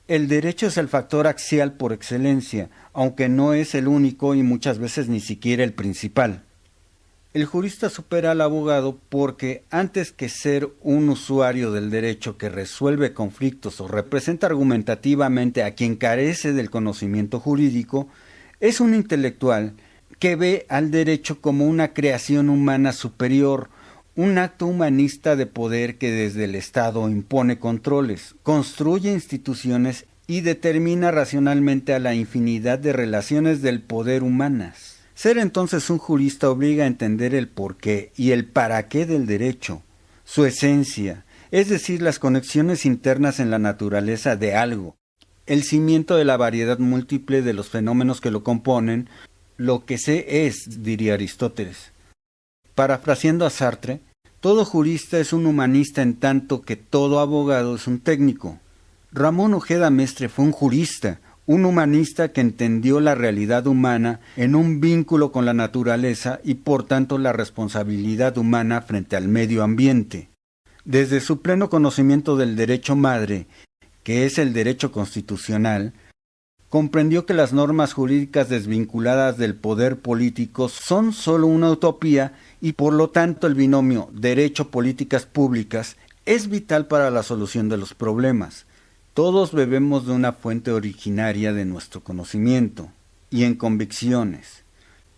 El derecho es el factor axial por excelencia, aunque no es el único y muchas veces ni siquiera el principal. El jurista supera al abogado porque, antes que ser un usuario del derecho que resuelve conflictos o representa argumentativamente a quien carece del conocimiento jurídico, es un intelectual que ve al derecho como una creación humana superior, un acto humanista de poder que desde el Estado impone controles, construye instituciones y determina racionalmente a la infinidad de relaciones del poder humanas. Ser entonces un jurista obliga a entender el porqué y el para qué del derecho, su esencia, es decir, las conexiones internas en la naturaleza de algo, el cimiento de la variedad múltiple de los fenómenos que lo componen, lo que sé es, diría Aristóteles. Parafraseando a Sartre, todo jurista es un humanista en tanto que todo abogado es un técnico. Ramón Ojeda Mestre fue un jurista, un humanista que entendió la realidad humana en un vínculo con la naturaleza y por tanto la responsabilidad humana frente al medio ambiente. Desde su pleno conocimiento del derecho madre, que es el derecho constitucional, comprendió que las normas jurídicas desvinculadas del poder político son sólo una utopía y por lo tanto el binomio derecho-políticas públicas es vital para la solución de los problemas. Todos bebemos de una fuente originaria de nuestro conocimiento y en convicciones.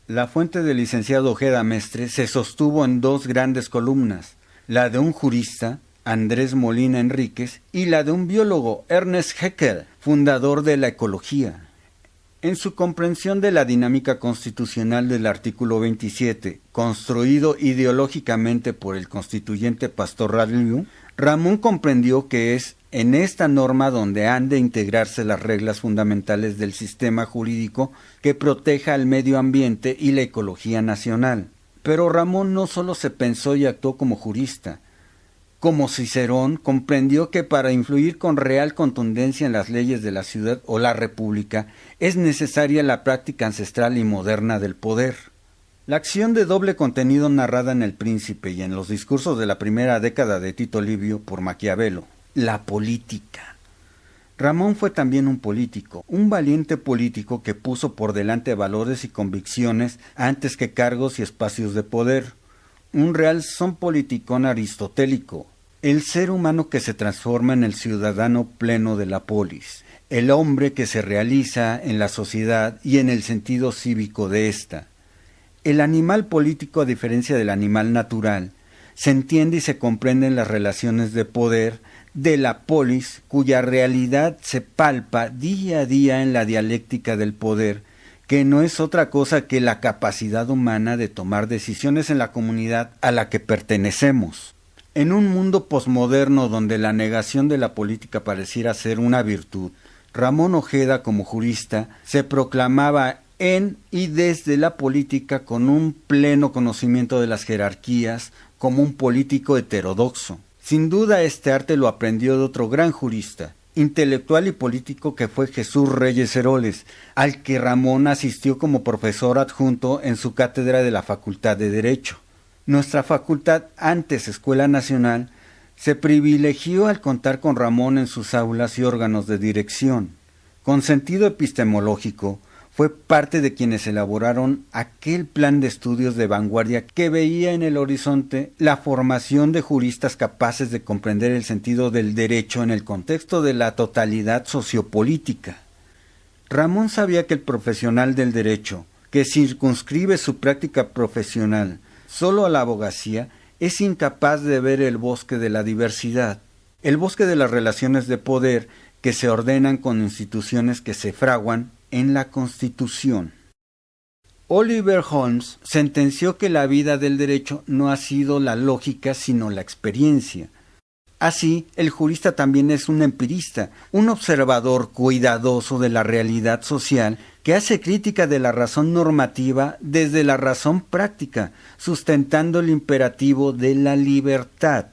La fuente del licenciado Ojeda Mestre se sostuvo en dos grandes columnas, la de un jurista, Andrés Molina Enríquez, y la de un biólogo, Ernest Haeckel, fundador de la ecología. En su comprensión de la dinámica constitucional del artículo 27, construido ideológicamente por el constituyente Pastor Ralliu, Ramón comprendió que es en esta norma donde han de integrarse las reglas fundamentales del sistema jurídico que proteja al medio ambiente y la ecología nacional. Pero Ramón no solo se pensó y actuó como jurista. Como Cicerón, comprendió que para influir con real contundencia en las leyes de la ciudad o la república es necesaria la práctica ancestral y moderna del poder. La acción de doble contenido narrada en El Príncipe y en los discursos de la primera década de Tito Livio por Maquiavelo, la política. Ramón fue también un político, un valiente político que puso por delante valores y convicciones antes que cargos y espacios de poder. Un real son politicón aristotélico, el ser humano que se transforma en el ciudadano pleno de la polis, el hombre que se realiza en la sociedad y en el sentido cívico de ésta. El animal político, a diferencia del animal natural, se entiende y se comprende en las relaciones de poder de la polis, cuya realidad se palpa día a día en la dialéctica del poder, que no es otra cosa que la capacidad humana de tomar decisiones en la comunidad a la que pertenecemos. En un mundo posmoderno donde la negación de la política pareciera ser una virtud, Ramón Ojeda, como jurista, se proclamaba en y desde la política con un pleno conocimiento de las jerarquías, como un político heterodoxo. Sin duda este arte lo aprendió de otro gran jurista, intelectual y político, que fue Jesús Reyes Heroles, al que Ramón asistió como profesor adjunto en su cátedra de la Facultad de Derecho. Nuestra facultad, antes Escuela Nacional, se privilegió al contar con Ramón en sus aulas y órganos de dirección. Con sentido epistemológico, fue parte de quienes elaboraron aquel plan de estudios de vanguardia que veía en el horizonte la formación de juristas capaces de comprender el sentido del derecho en el contexto de la totalidad sociopolítica. Ramón sabía que el profesional del derecho, que circunscribe su práctica profesional solo a la abogacía, es incapaz de ver el bosque de la diversidad, el bosque de las relaciones de poder que se ordenan con instituciones que se fraguan en la Constitución. Oliver Holmes sentenció que la vida del derecho no ha sido la lógica sino la experiencia. Así, el jurista también es un empirista, un observador cuidadoso de la realidad social que hace crítica de la razón normativa desde la razón práctica, sustentando el imperativo de la libertad.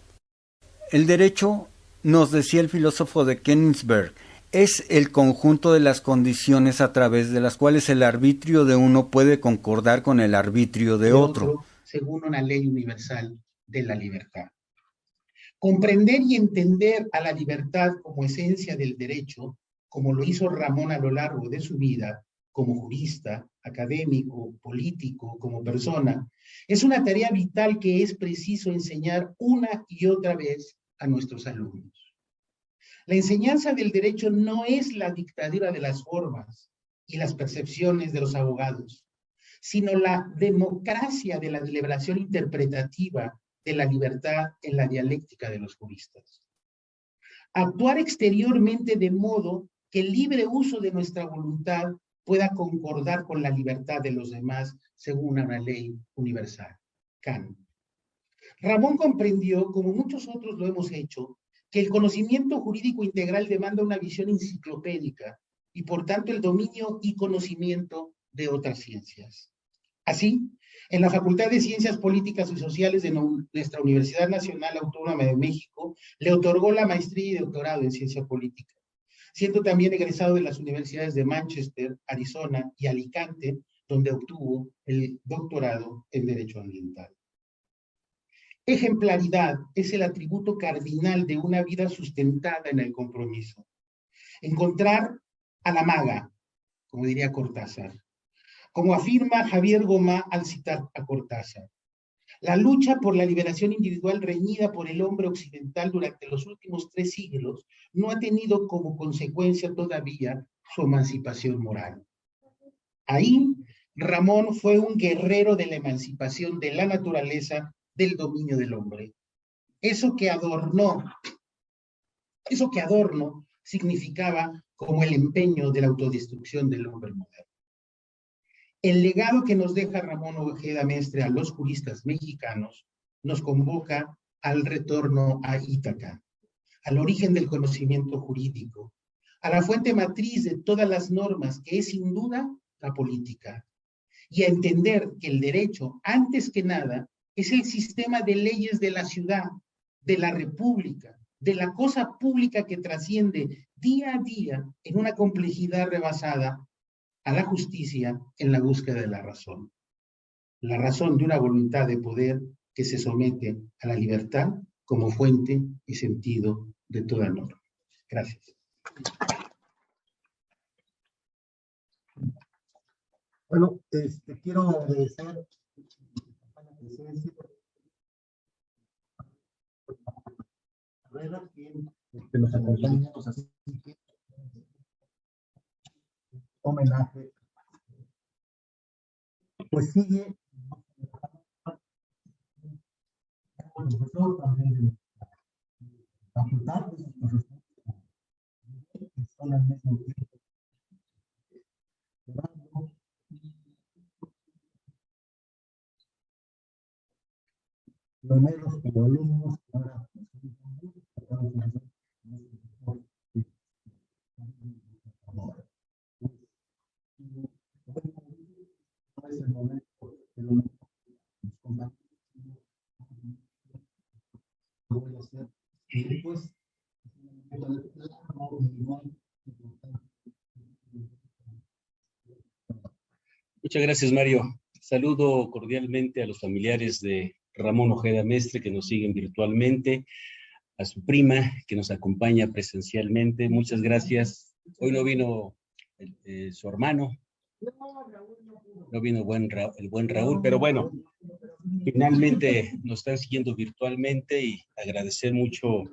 El derecho, nos decía el filósofo de Königsberg, es el conjunto de las condiciones a través de las cuales el arbitrio de uno puede concordar con el arbitrio de otro, según una ley universal de la libertad. Comprender y entender a la libertad como esencia del derecho, como lo hizo Ramón a lo largo de su vida, como jurista, académico, político, como persona, es una tarea vital que es preciso enseñar una y otra vez a nuestros alumnos. La enseñanza del derecho no es la dictadura de las formas y las percepciones de los abogados, sino la democracia de la deliberación interpretativa de la libertad en la dialéctica de los juristas. Actuar exteriormente de modo que el libre uso de nuestra voluntad pueda concordar con la libertad de los demás según una ley universal. Kant. Ramón comprendió, como muchos otros lo hemos hecho, que el conocimiento jurídico integral demanda una visión enciclopédica y por tanto el dominio y conocimiento de otras ciencias. Así, en la Facultad de Ciencias Políticas y Sociales de nuestra Universidad Nacional Autónoma de México, le otorgó la maestría y doctorado en Ciencia Política, siendo también egresado de las universidades de Manchester, Arizona y Alicante, donde obtuvo el doctorado en Derecho Ambiental. Ejemplaridad es el atributo cardinal de una vida sustentada en el compromiso. Encontrar a la maga, como diría Cortázar, como afirma Javier Gomá al citar a Cortázar. La lucha por la liberación individual reñida por el hombre occidental durante los últimos 3 siglos no ha tenido como consecuencia todavía su emancipación moral. Ahí, Ramón fue un guerrero de la emancipación de la naturaleza del dominio del hombre. Eso que adornó significaba como el empeño de la autodestrucción del hombre moderno. El legado que nos deja Ramón Ojeda Mestre a los juristas mexicanos nos convoca al retorno a Ítaca, al origen del conocimiento jurídico, a la fuente matriz de todas las normas, que es sin duda la política, y a entender que el derecho, antes que nada, es el sistema de leyes de la ciudad, de la república, de la cosa pública que trasciende día a día en una complejidad rebasada a la justicia en la búsqueda de la razón de una voluntad de poder que se somete a la libertad como fuente y sentido de toda norma. Gracias. Bueno, quiero agradecer la presencia de quien nos acompaña, así que homenaje. Pues sigue el profesor también de la facultad, que son al mismo tiempo pioneros como alumnos, ahora es el momento de los voy a hacer pues Muchas gracias, Mario. Saludo cordialmente a los familiares de Ramón Ojeda Mestre que nos siguen virtualmente, a su prima que nos acompaña presencialmente. Muchas gracias. Hoy no vino su hermano, no vino el buen Raúl, pero bueno, finalmente nos están siguiendo virtualmente y agradecer mucho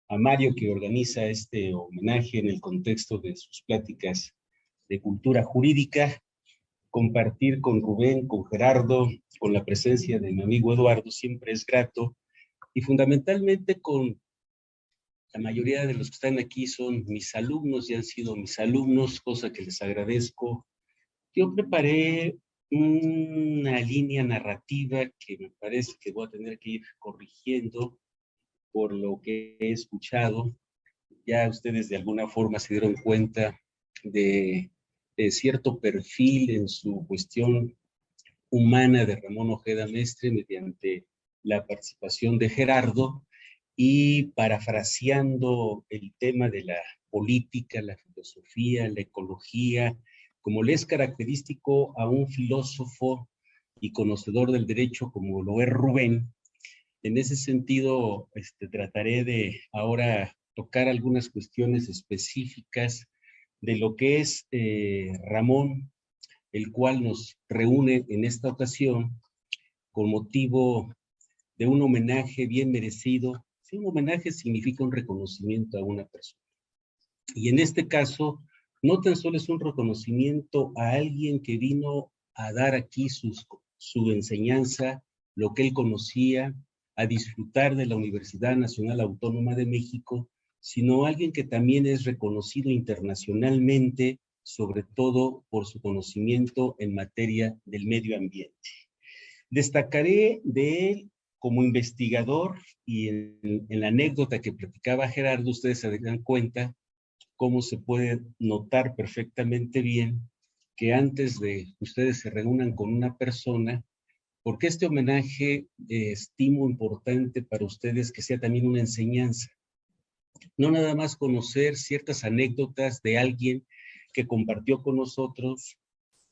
a Mario que organiza este homenaje en el contexto de sus pláticas de cultura jurídica. Compartir con Rubén, con Gerardo, con la presencia de mi amigo Eduardo siempre es grato, y fundamentalmente con la mayoría de los que están aquí son mis alumnos y han sido mis alumnos, cosa que les agradezco. Yo preparé una línea narrativa que me parece que voy a tener que ir corrigiendo por lo que he escuchado. Ya ustedes de alguna forma se dieron cuenta de cierto perfil en su cuestión humana de Ramón Ojeda Mestre mediante la participación de Gerardo, y parafraseando el tema de la política, la filosofía, la ecología, como le es característico a un filósofo y conocedor del derecho como lo es Rubén. En ese sentido, trataré de ahora tocar algunas cuestiones específicas de lo que es Ramón, el cual nos reúne en esta ocasión con motivo de un homenaje bien merecido. Sí, un homenaje significa un reconocimiento a una persona. Y en este caso, no tan solo es un reconocimiento a alguien que vino a dar aquí su enseñanza, lo que él conocía, a disfrutar de la Universidad Nacional Autónoma de México, sino alguien que también es reconocido internacionalmente, sobre todo por su conocimiento en materia del medio ambiente. Destacaré de él como investigador, y en la anécdota que platicaba Gerardo, ustedes se dan cuenta cómo se puede notar perfectamente bien que antes de que ustedes se reúnan con una persona, porque este homenaje estimo importante para ustedes que sea también una enseñanza. No nada más conocer ciertas anécdotas de alguien que compartió con nosotros,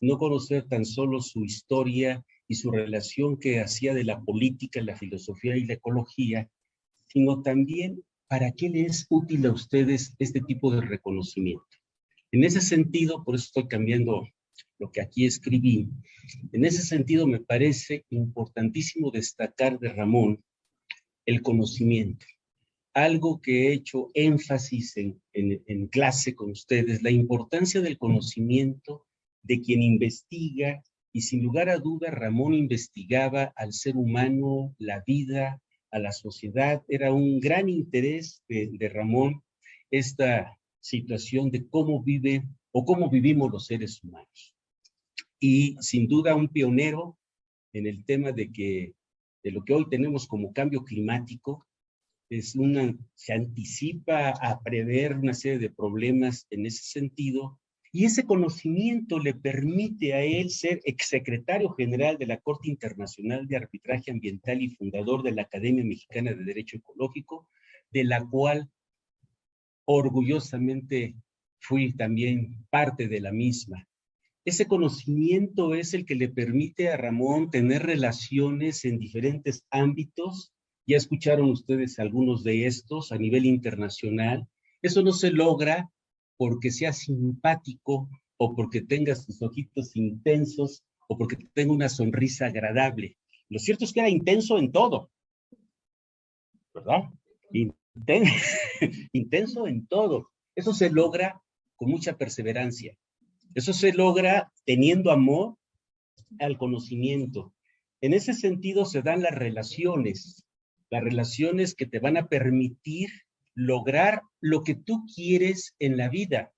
no conocer tan solo su historia y su relación que hacía de la política, la filosofía y la ecología, sino también para qué les es útil a ustedes este tipo de reconocimiento. En ese sentido, por eso estoy cambiando lo que aquí escribí, en ese sentido me parece importantísimo destacar de Ramón el conocimiento. Algo que he hecho énfasis en clase con ustedes, la importancia del conocimiento de quien investiga, y sin lugar a duda Ramón investigaba al ser humano, la vida, a la sociedad. Era un gran interés de Ramón esta situación de cómo vive o cómo vivimos los seres humanos. Y sin duda un pionero en el tema de lo que hoy tenemos como cambio climático. Se anticipa a prever una serie de problemas en ese sentido, y ese conocimiento le permite a él ser exsecretario general de la Corte Internacional de Arbitraje Ambiental y fundador de la Academia Mexicana de Derecho Ecológico, de la cual orgullosamente fui también parte de la misma. Ese conocimiento es el que le permite a Ramón tener relaciones en diferentes ámbitos. Ya escucharon ustedes algunos de estos a nivel internacional. Eso no se logra porque sea simpático o porque tenga sus ojitos intensos o porque tenga una sonrisa agradable. Lo cierto es que era intenso en todo, ¿verdad? Intenso en todo. Eso se logra con mucha perseverancia. Eso se logra teniendo amor al conocimiento. En ese sentido se dan las relaciones que te van a permitir lograr lo que tú quieres en la vida.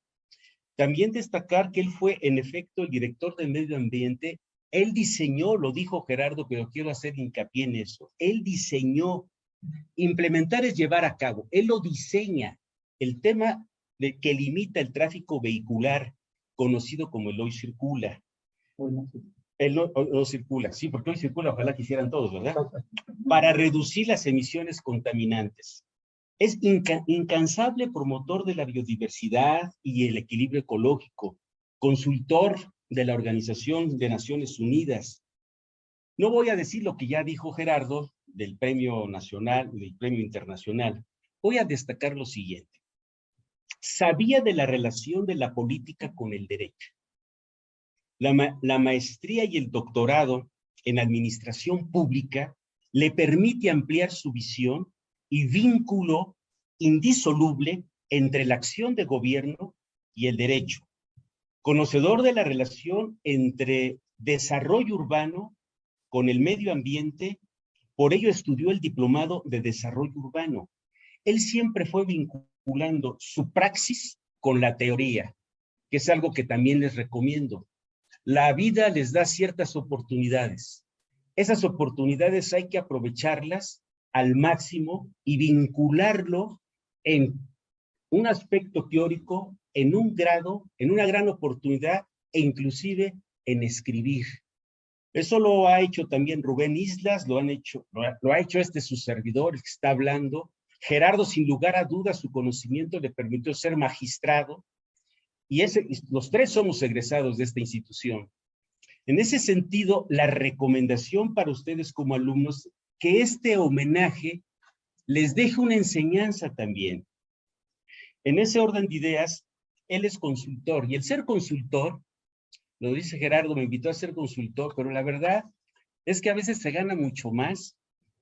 También destacar que él fue, en efecto, el director del medio ambiente Él diseñó, lo dijo Gerardo, pero quiero hacer hincapié en eso. Él diseñó, implementar es llevar a cabo. Él lo diseña. El tema de que limita el tráfico vehicular, conocido como el hoy circula. Él no circula, sí, porque hoy circula, ojalá quisieran todos, ¿verdad? Para reducir las emisiones contaminantes. Es incansable promotor de la biodiversidad y el equilibrio ecológico, consultor de la Organización de Naciones Unidas. No voy a decir lo que ya dijo Gerardo del premio nacional, del premio internacional. Voy a destacar lo siguiente. Sabía de la relación de la política con el derecho. La maestría y el doctorado en administración pública le permite ampliar su visión y vínculo indisoluble entre la acción de gobierno y el derecho. Conocedor de la relación entre desarrollo urbano con el medio ambiente, por ello estudió el diplomado de desarrollo urbano. Él siempre fue vinculando su praxis con la teoría, que es algo que también les recomiendo. La vida les da ciertas oportunidades. Esas oportunidades hay que aprovecharlas al máximo y vincularlo en un aspecto teórico, en un grado, en una gran oportunidad e inclusive en escribir. Eso lo ha hecho también Rubén Islas, lo ha hecho su servidor que está hablando. Gerardo, sin lugar a dudas, su conocimiento le permitió ser magistrado y los tres somos egresados de esta institución. En ese sentido, la recomendación para ustedes como alumnos, que este homenaje les deje una enseñanza también. En ese orden de ideas, él es consultor, y el ser consultor, lo dice Gerardo, me invitó a ser consultor, pero la verdad es que a veces se gana mucho más,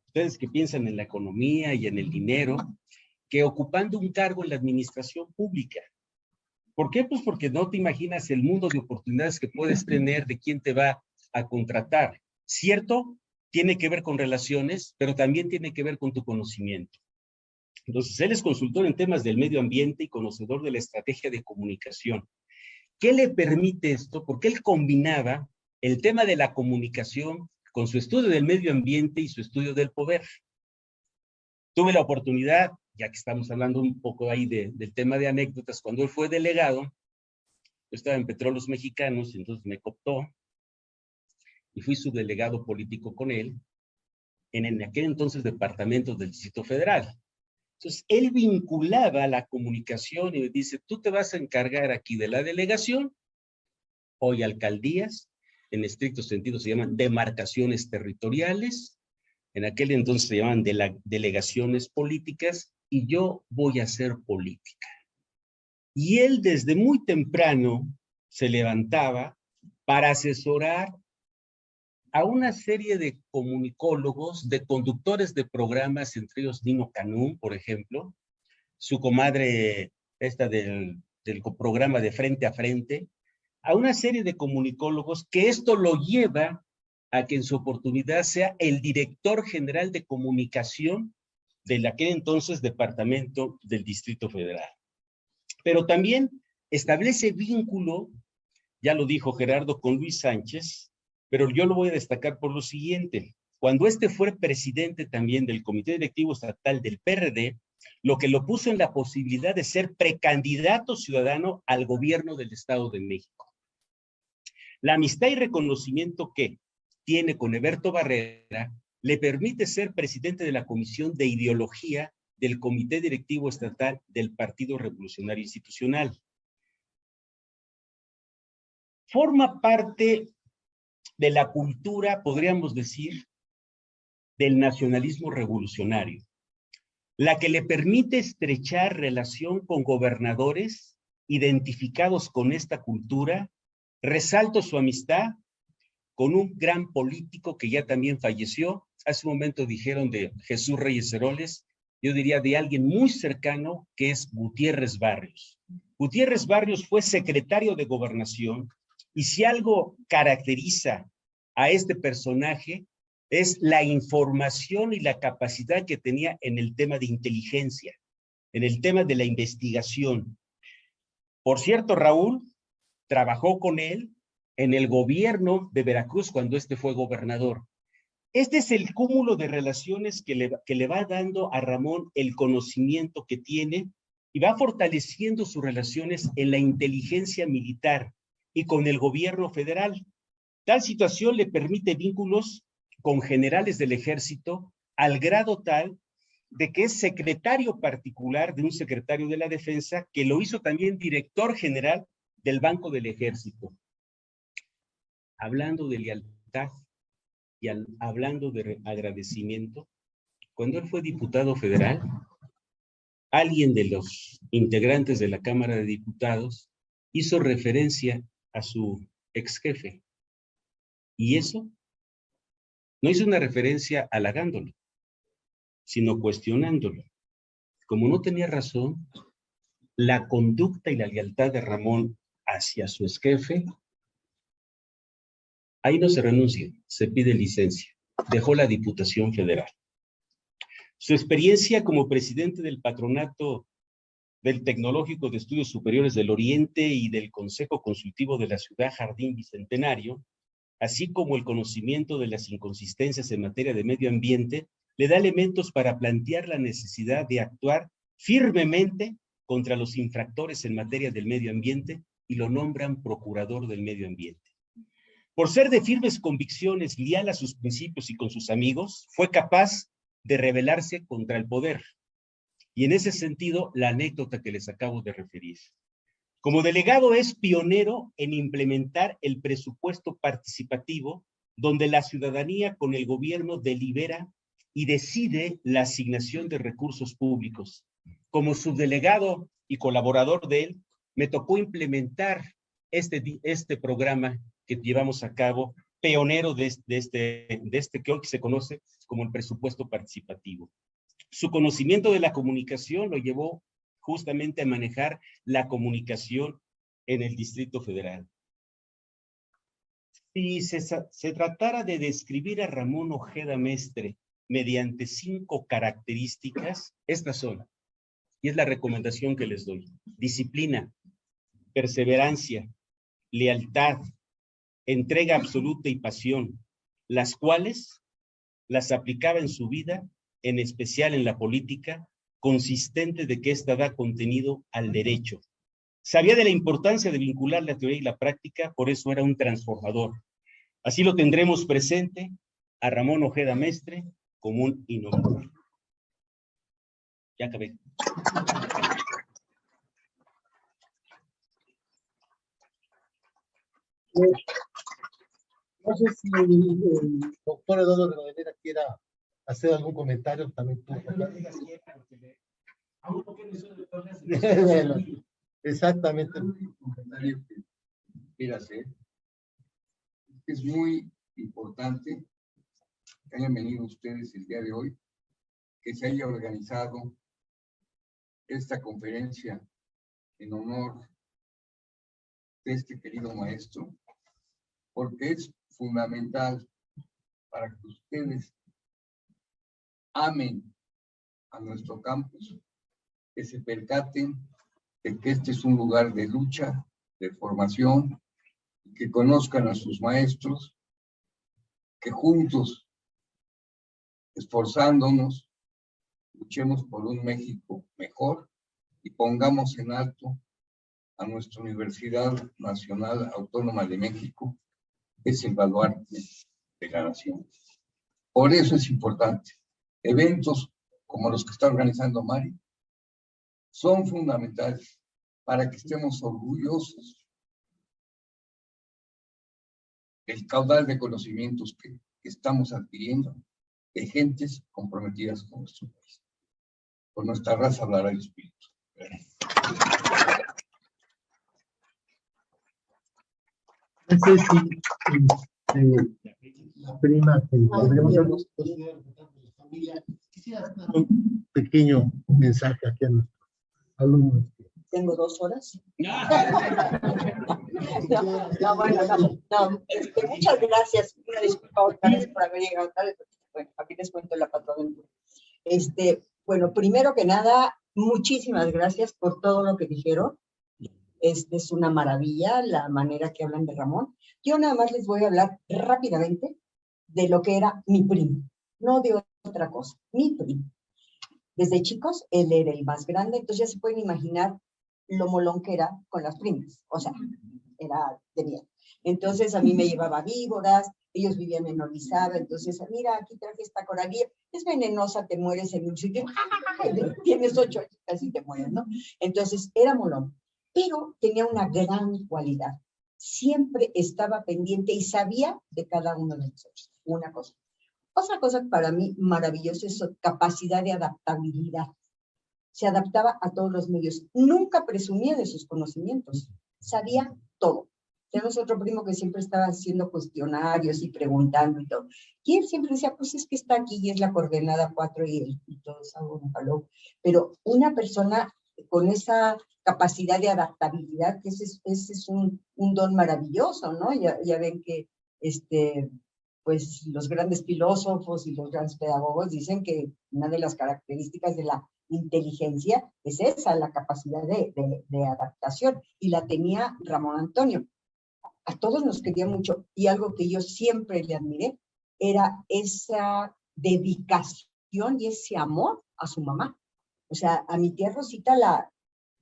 ustedes que piensan en la economía y en el dinero, que ocupando un cargo en la administración pública. ¿Por qué? Pues porque no te imaginas el mundo de oportunidades que puedes tener de quién te va a contratar. ¿Cierto? Tiene que ver con relaciones, pero también tiene que ver con tu conocimiento. Entonces, él es consultor en temas del medio ambiente y conocedor de la estrategia de comunicación. ¿Qué le permite esto? Porque él combinaba el tema de la comunicación con su estudio del medio ambiente y su estudio del poder. Tuve la oportunidad, ya que estamos hablando un poco ahí del tema de anécdotas, cuando él fue delegado, yo estaba en Petróleos Mexicanos, entonces me cooptó y fui su delegado político con él en aquel entonces departamento del Distrito Federal. Entonces, él vinculaba la comunicación y me dice, tú te vas a encargar aquí de la delegación, hoy alcaldías, en estricto sentido se llaman demarcaciones territoriales, en aquel entonces se llamaban delegaciones políticas, y yo voy a hacer política. Y él desde muy temprano se levantaba para asesorar a una serie de comunicólogos, de conductores de programas, entre ellos Nino Canún, por ejemplo, su comadre del programa de Frente a Frente, a una serie de comunicólogos que esto lo lleva a que en su oportunidad sea el director general de comunicación de aquel entonces departamento del Distrito Federal. Pero también establece vínculo, ya lo dijo Gerardo, con Luis Sánchez, pero yo lo voy a destacar por lo siguiente. Cuando fue presidente también del Comité Directivo Estatal del PRD, lo que lo puso en la posibilidad de ser precandidato ciudadano al gobierno del Estado de México. La amistad y reconocimiento que tiene con Eberto Barrera le permite ser presidente de la Comisión de Ideología del Comité Directivo Estatal del Partido Revolucionario Institucional. Forma parte de la cultura, podríamos decir, del nacionalismo revolucionario, la que le permite estrechar relación con gobernadores identificados con esta cultura. Resalto su amistad con un gran político que ya también falleció. Hace un momento dijeron de Jesús Reyes Heroles, yo diría de alguien muy cercano, que es Gutiérrez Barrios. Gutiérrez Barrios fue secretario de Gobernación, y si algo caracteriza a este personaje es la información y la capacidad que tenía en el tema de inteligencia, en el tema de la investigación. Por cierto, Raúl trabajó con él en el gobierno de Veracruz cuando este fue gobernador. Este es el cúmulo de relaciones que le va dando a Ramón el conocimiento que tiene y va fortaleciendo sus relaciones en la inteligencia militar y con el gobierno federal. Tal situación le permite vínculos con generales del ejército al grado tal de que es secretario particular de un secretario de la Defensa que lo hizo también director general del Banco del Ejército. Hablando de lealtad y hablando de agradecimiento, cuando él fue diputado federal, alguien de los integrantes de la Cámara de Diputados hizo referencia a su ex jefe. Y eso no hizo una referencia halagándolo, sino cuestionándolo. Como no tenía razón, la conducta y la lealtad de Ramón hacia su ex jefe, ahí no se renuncia, se pide licencia. Dejó la Diputación Federal. Su experiencia como presidente del Patronato del Tecnológico de Estudios Superiores del Oriente y del Consejo Consultivo de la Ciudad Jardín Bicentenario, así como el conocimiento de las inconsistencias en materia de medio ambiente, le da elementos para plantear la necesidad de actuar firmemente contra los infractores en materia del medio ambiente y lo nombran procurador del medio ambiente. Por ser de firmes convicciones, leal a sus principios y con sus amigos, fue capaz de rebelarse contra el poder. Y en ese sentido, la anécdota que les acabo de referir. Como delegado es pionero en implementar el presupuesto participativo, donde la ciudadanía con el gobierno delibera y decide la asignación de recursos públicos. Como subdelegado y colaborador de él, me tocó implementar este programa que llevamos a cabo, pionero de este que hoy se conoce como el presupuesto participativo. Su conocimiento de la comunicación lo llevó justamente a manejar la comunicación en el Distrito Federal. Si se tratara de describir a Ramón Ojeda Mestre mediante 5 características, estas son, y es la recomendación que les doy: disciplina, perseverancia, lealtad, entrega absoluta y pasión, las cuales las aplicaba en su vida, en especial en la política, consistente de que ésta da contenido al derecho. Sabía de la importancia de vincular la teoría y la práctica, por eso era un transformador. Así lo tendremos presente a Ramón Ojeda Mestre como un innovador. Ya acabé. No sé si el doctor Eduardo Rivadeneira quiera hacer algún comentario también. Exactamente. Mira, es muy importante que hayan venido ustedes el día de hoy, que se haya organizado esta conferencia en honor de este querido maestro, porque es fundamental para que ustedes amen a nuestro campus, que se percaten de que este es un lugar de lucha, de formación, que conozcan a sus maestros, que juntos, esforzándonos, luchemos por un México mejor y pongamos en alto a nuestra Universidad Nacional Autónoma de México, que es el baluarte de la nación. Por eso es importante. Eventos como los que está organizando Mari son fundamentales para que estemos orgullosos del caudal de conocimientos que estamos adquiriendo de gentes comprometidas con nuestro país. Por nuestra raza hablará el espíritu. Gracias. No sé si la prima que podríamos dar quisiera dar un pequeño mensaje aquí a nuestros alumnos. Tengo 2 horas. No, Muchas gracias. Una disculpa otra vez por haber llegado tarde. Bueno, aquí les cuento la patroaventura. Bueno, primero que nada, muchísimas gracias por todo lo que dijeron. Es una maravilla la manera que hablan de Ramón. Yo nada más les voy a hablar rápidamente de lo que era mi primo, no de otra cosa, mi primo. Desde chicos, él era el más grande, entonces ya se pueden imaginar lo molón que era con las primas, o sea, era de miedo. Entonces a mí me llevaba víboras, ellos vivían en Orizaba, entonces, mira, aquí traje esta coralía, es venenosa, te mueres en un sitio, tienes 8 años, casi te mueres, ¿no? Entonces era molón, pero tenía una gran cualidad, siempre estaba pendiente y sabía de cada uno de nosotros, una cosa. Otra cosa para mí maravillosa es su capacidad de adaptabilidad. Se adaptaba a todos los medios. Nunca presumía de sus conocimientos. Sabía todo. Tenemos otro primo que siempre estaba haciendo cuestionarios y preguntando y todo. Y él siempre decía, pues es que está aquí y es la coordenada 4 y todo es algo malo. Pero una persona con esa capacidad de adaptabilidad, que ese es un don maravilloso, ¿no? Ya ven que pues los grandes filósofos y los grandes pedagogos dicen que una de las características de la inteligencia es esa, la capacidad de adaptación, y la tenía Ramón Antonio. A todos nos quería mucho, y algo que yo siempre le admiré era esa dedicación y ese amor a su mamá. O sea, a mi tía Rosita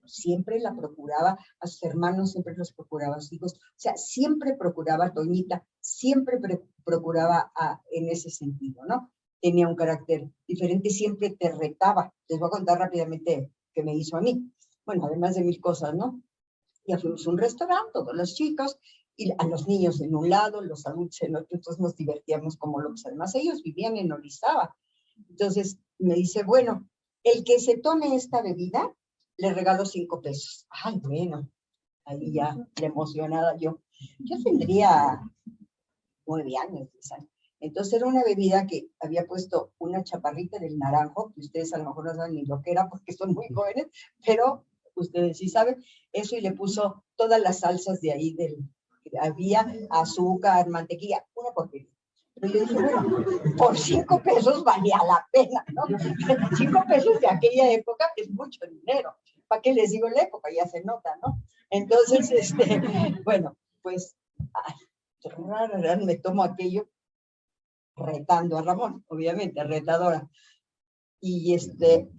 siempre la procuraba, a sus hermanos siempre los procuraba, a sus hijos, o sea, siempre procuraba a Toñita, siempre procuraba en ese sentido, ¿no? Tenía un carácter diferente, siempre te retaba. Les voy a contar rápidamente qué me hizo a mí. Bueno, además de 1000 cosas, ¿no? Ya fuimos a un restaurante, todos los chicos, y a los niños en un lado, los adultos en otro, entonces nos divertíamos como locos. Además, ellos vivían en Orizaba. Entonces me dice, bueno, el que se tome esta bebida, le regalo 5 pesos. Ay, bueno, ahí ya, emocionada yo. Yo tendría 9 años, 10 años. Entonces era una bebida que había puesto una chaparrita del naranjo, que ustedes a lo mejor no saben ni lo que era porque son muy jóvenes, pero ustedes sí saben, eso, y le puso todas las salsas de ahí había azúcar, mantequilla, una porquería. Pero yo dije, bueno, por 5 pesos valía la pena, ¿no? 5 pesos de aquella época es mucho dinero. ¿Para qué les digo la época? Ya se nota, ¿no? Entonces, bueno, pues, me tomo aquello retando a Ramón, obviamente, retadora. Y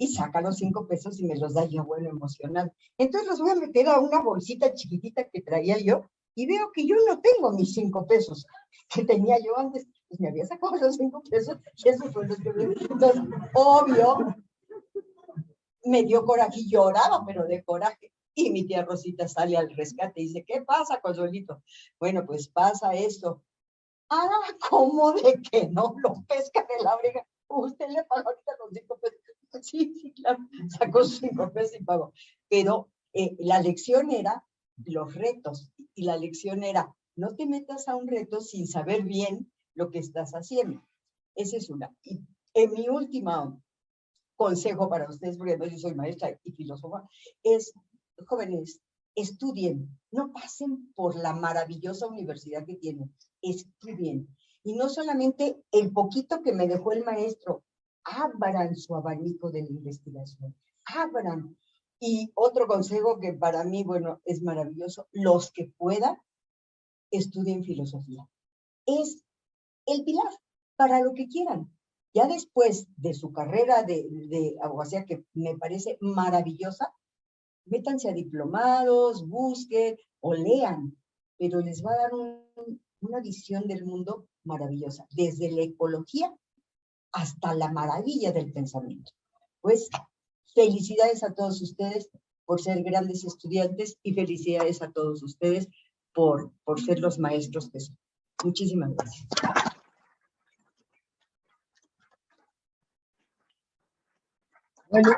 saca los 5 pesos y me los da yo, bueno, emocional. Entonces los voy a meter a una bolsita chiquitita que traía yo y veo que yo no tengo mis 5 pesos que tenía yo antes. Pues me había sacado los 5 pesos y eso fue lo que me... Entonces, obvio, me dio coraje y lloraba, pero de coraje. Y mi tía Rosita sale al rescate y dice, ¿qué pasa, Consuelito? Bueno, pues pasa esto. Ah, ¿cómo de que no lo pesca de la oreja? Usted le pagó ahorita los 5 pesos. Sí, claro, sacó 5 pesos y pagó. Pero la lección era los retos, y la lección era, no te metas a un reto sin saber bien lo que estás haciendo. Esa es una. Y en mi último consejo para ustedes, porque yo soy maestra y filósofa, es, jóvenes, estudien, no pasen por la maravillosa universidad que tienen, estudien. Y no solamente el poquito que me dejó el maestro, abran su abanico de la investigación, abran. Y otro consejo que para mí, bueno, es maravilloso, los que puedan, estudien filosofía. Es el pilar para lo que quieran. Ya después de su carrera de abogacía, que me parece maravillosa, métanse a diplomados, busquen o lean, pero les va a dar una visión del mundo maravillosa, desde la ecología hasta la maravilla del pensamiento. Pues felicidades a todos ustedes por ser grandes estudiantes y felicidades a todos ustedes por ser los maestros que son. Muchísimas gracias. Bueno,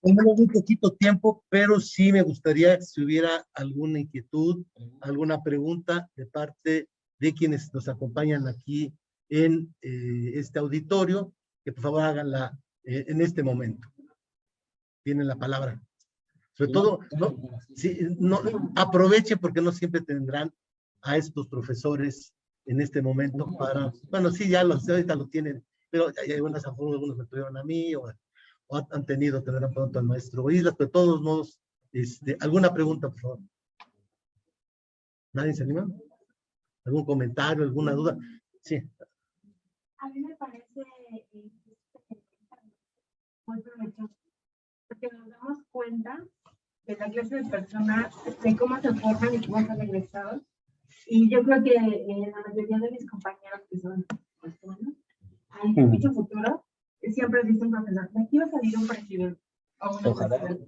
tenemos muy poquito tiempo, pero sí me gustaría si hubiera alguna inquietud, alguna pregunta de parte de quienes nos acompañan aquí en este auditorio, que por favor háganla en este momento. Tienen la palabra. Sobre todo, aprovechen porque no siempre tendrán a estos profesores en este momento para, bueno, sí, ahorita lo tienen, pero hay algunos me tuvieron a mí o tendrán pronto al maestro Islas, pero de todos modos, ¿alguna pregunta, por favor? ¿Nadie se anima? ¿Algún comentario, alguna duda? Sí. A mí me parece muy provechoso, porque nos damos cuenta de la clase de personas, de cómo se forman y cómo son egresados. Y yo creo que la mayoría de mis compañeros que son pues, buenos, hay mucho futuro. Siempre dice un profesor, me quiero salir un presidente o una presidenta.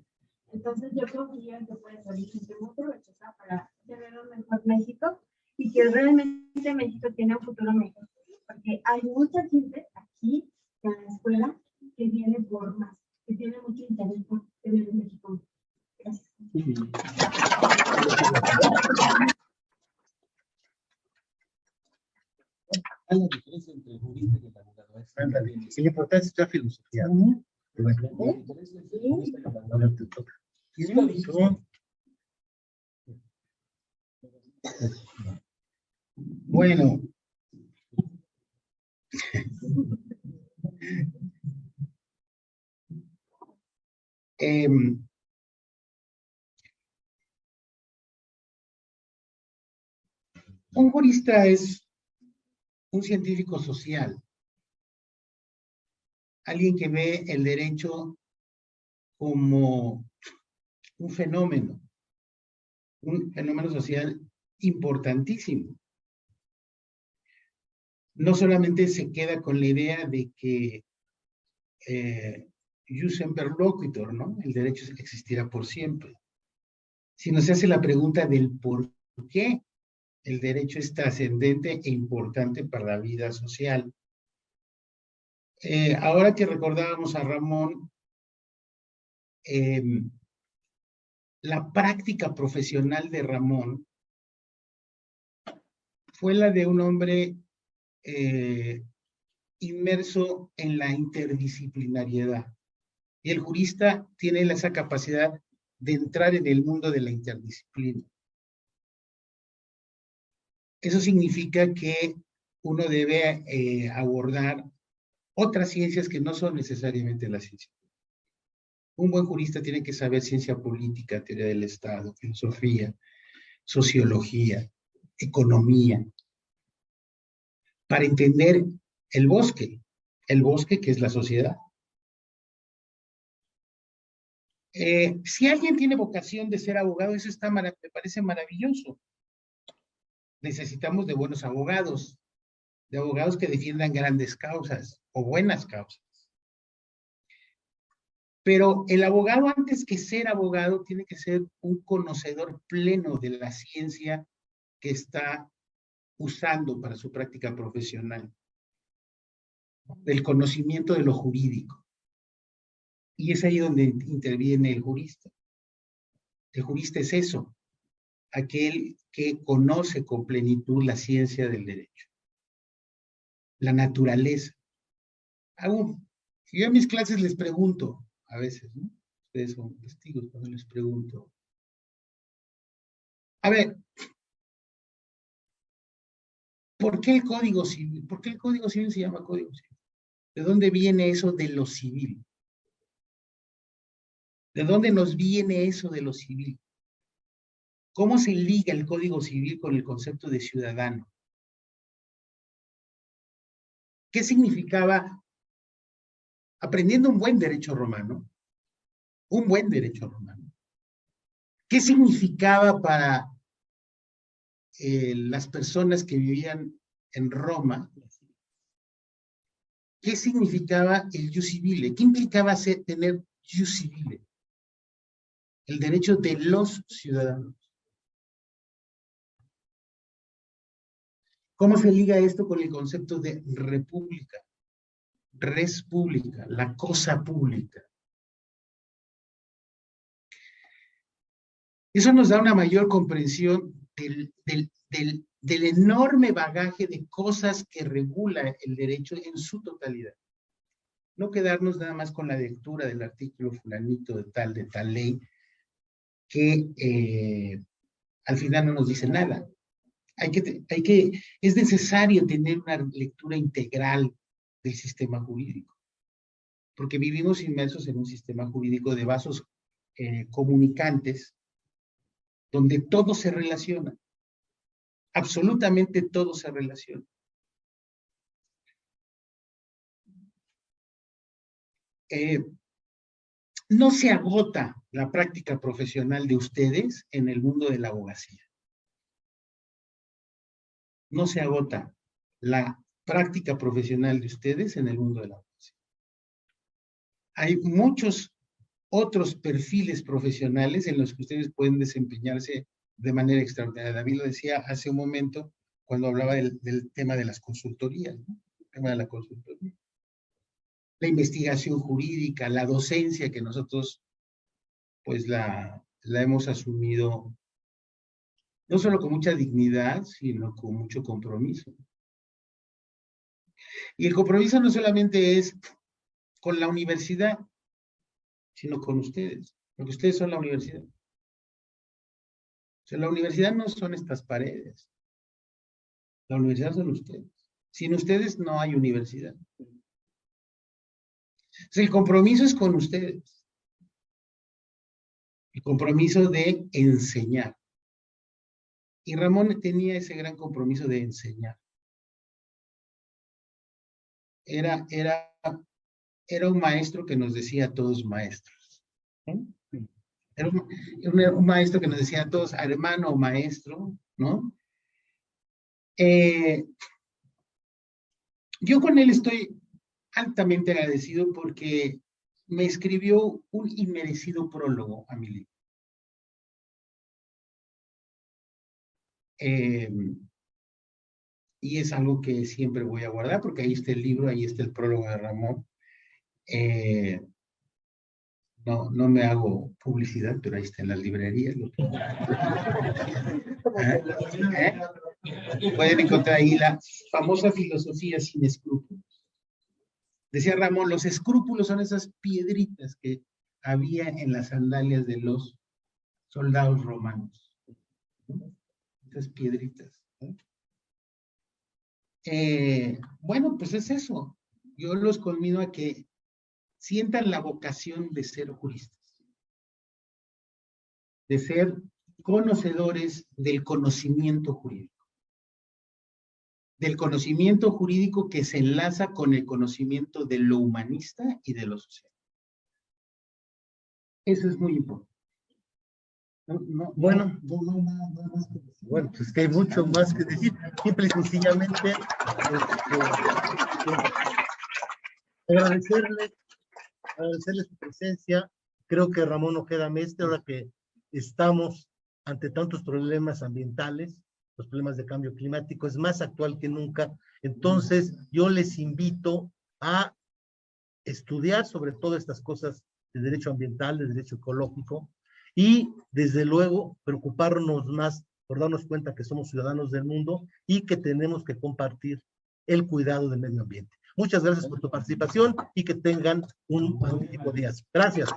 Entonces yo creo que ya se puede salir gente muy provechosa para tener un mejor México y que realmente México tiene un futuro mejor. Porque hay mucha gente aquí en la escuela que viene por más, que tiene mucho interés por tener un México. Gracias. Hay una diferencia entre el jurista y el abogado. Sí, la importancia es la filosofía. Bueno. Un jurista es un científico social, alguien que ve el derecho como un fenómeno social importantísimo. No solamente se queda con la idea de que jus semper loquitur, ¿no? El derecho existirá por siempre, sino se hace la pregunta del por qué el derecho es trascendente e importante para la vida social. Ahora que recordábamos a Ramón, la práctica profesional de Ramón fue la de un hombre inmerso en la interdisciplinariedad. Y el jurista tiene esa capacidad de entrar en el mundo de la interdisciplina. Eso significa que uno debe abordar otras ciencias que no son necesariamente la ciencia. Un buen jurista tiene que saber ciencia política, teoría del Estado, filosofía, sociología, economía, para entender el bosque que es la sociedad. Si alguien tiene vocación de ser abogado, eso me parece maravilloso. Necesitamos de buenos abogados, de abogados que defiendan grandes causas o buenas causas. Pero el abogado, antes que ser abogado, tiene que ser un conocedor pleno de la ciencia que está usando para su práctica profesional, del conocimiento de lo jurídico. Y es ahí donde interviene el jurista. El jurista es eso, aquel que conoce con plenitud la ciencia del derecho, la naturaleza. Yo en mis clases les pregunto, a veces, ¿no? Ustedes son testigos cuando les pregunto. A ver, ¿por qué el Código Civil? ¿Por qué el Código Civil se llama Código Civil? ¿De dónde viene eso de lo civil? ¿De dónde nos viene eso de lo civil? ¿Cómo se liga el Código Civil con el concepto de ciudadano? ¿Qué significaba, aprendiendo un buen derecho romano, qué significaba para las personas que vivían en Roma? ¿Qué significaba el jus civile? ¿Qué implicaba tener jus civile? El derecho de los ciudadanos. ¿Cómo se liga esto con el concepto de república? Res pública, la cosa pública. Eso nos da una mayor comprensión del enorme bagaje de cosas que regula el derecho en su totalidad. No quedarnos nada más con la lectura del artículo fulanito de tal ley, que al final no nos dice nada. Es necesario tener una lectura integral del sistema jurídico, porque vivimos inmersos en un sistema jurídico de vasos comunicantes, donde todo se relaciona. Absolutamente todo se relaciona. No se agota la práctica profesional de ustedes en el mundo de la abogacía. No se agota la práctica profesional de ustedes en el mundo de la abogacía. Hay muchos otros perfiles profesionales en los que ustedes pueden desempeñarse de manera extraordinaria. David lo decía hace un momento cuando hablaba del tema de las consultorías, ¿no? El tema de la consultoría. La investigación jurídica, la docencia que nosotros pues la hemos asumido no solo con mucha dignidad, sino con mucho compromiso. Y el compromiso no solamente es con la universidad, sino con ustedes, porque ustedes son la universidad. O sea, la universidad no son estas paredes. La universidad son ustedes. Sin ustedes no hay universidad. O sea, el compromiso es con ustedes. El compromiso de enseñar. Y Ramón tenía ese gran compromiso de enseñar. Era un maestro que nos decía a todos maestros. Era un maestro que nos decía a todos hermano o maestro, ¿no? Yo con él estoy altamente agradecido porque me escribió un inmerecido prólogo a mi libro. Y es algo que siempre voy a guardar porque ahí está el libro, ahí está el prólogo de Ramón. No me hago publicidad, pero ahí está en las librerías. Pueden encontrar ahí la famosa filosofía sin escrúpulos. Decía Ramón, los escrúpulos son esas piedritas que había en las sandalias de los soldados romanos. Esas piedritas. Bueno, pues es eso. Yo los convido a que sientan la vocación de ser juristas, de ser conocedores del conocimiento jurídico que se enlaza con el conocimiento de lo humanista y de lo social. Eso es muy importante. Bueno, pues es que hay mucho más que decir. Simple y sencillamente agradecerles su presencia. Creo que Ramón Ojeda Mestre, ahora que estamos ante tantos problemas ambientales, los problemas de cambio climático, es más actual que nunca. Entonces, yo les invito a estudiar sobre todo estas cosas de derecho ambiental, de derecho ecológico, y desde luego preocuparnos más por darnos cuenta que somos ciudadanos del mundo y que tenemos que compartir el cuidado del medio ambiente. Muchas gracias por tu participación y que tengan un magnífico día. Gracias.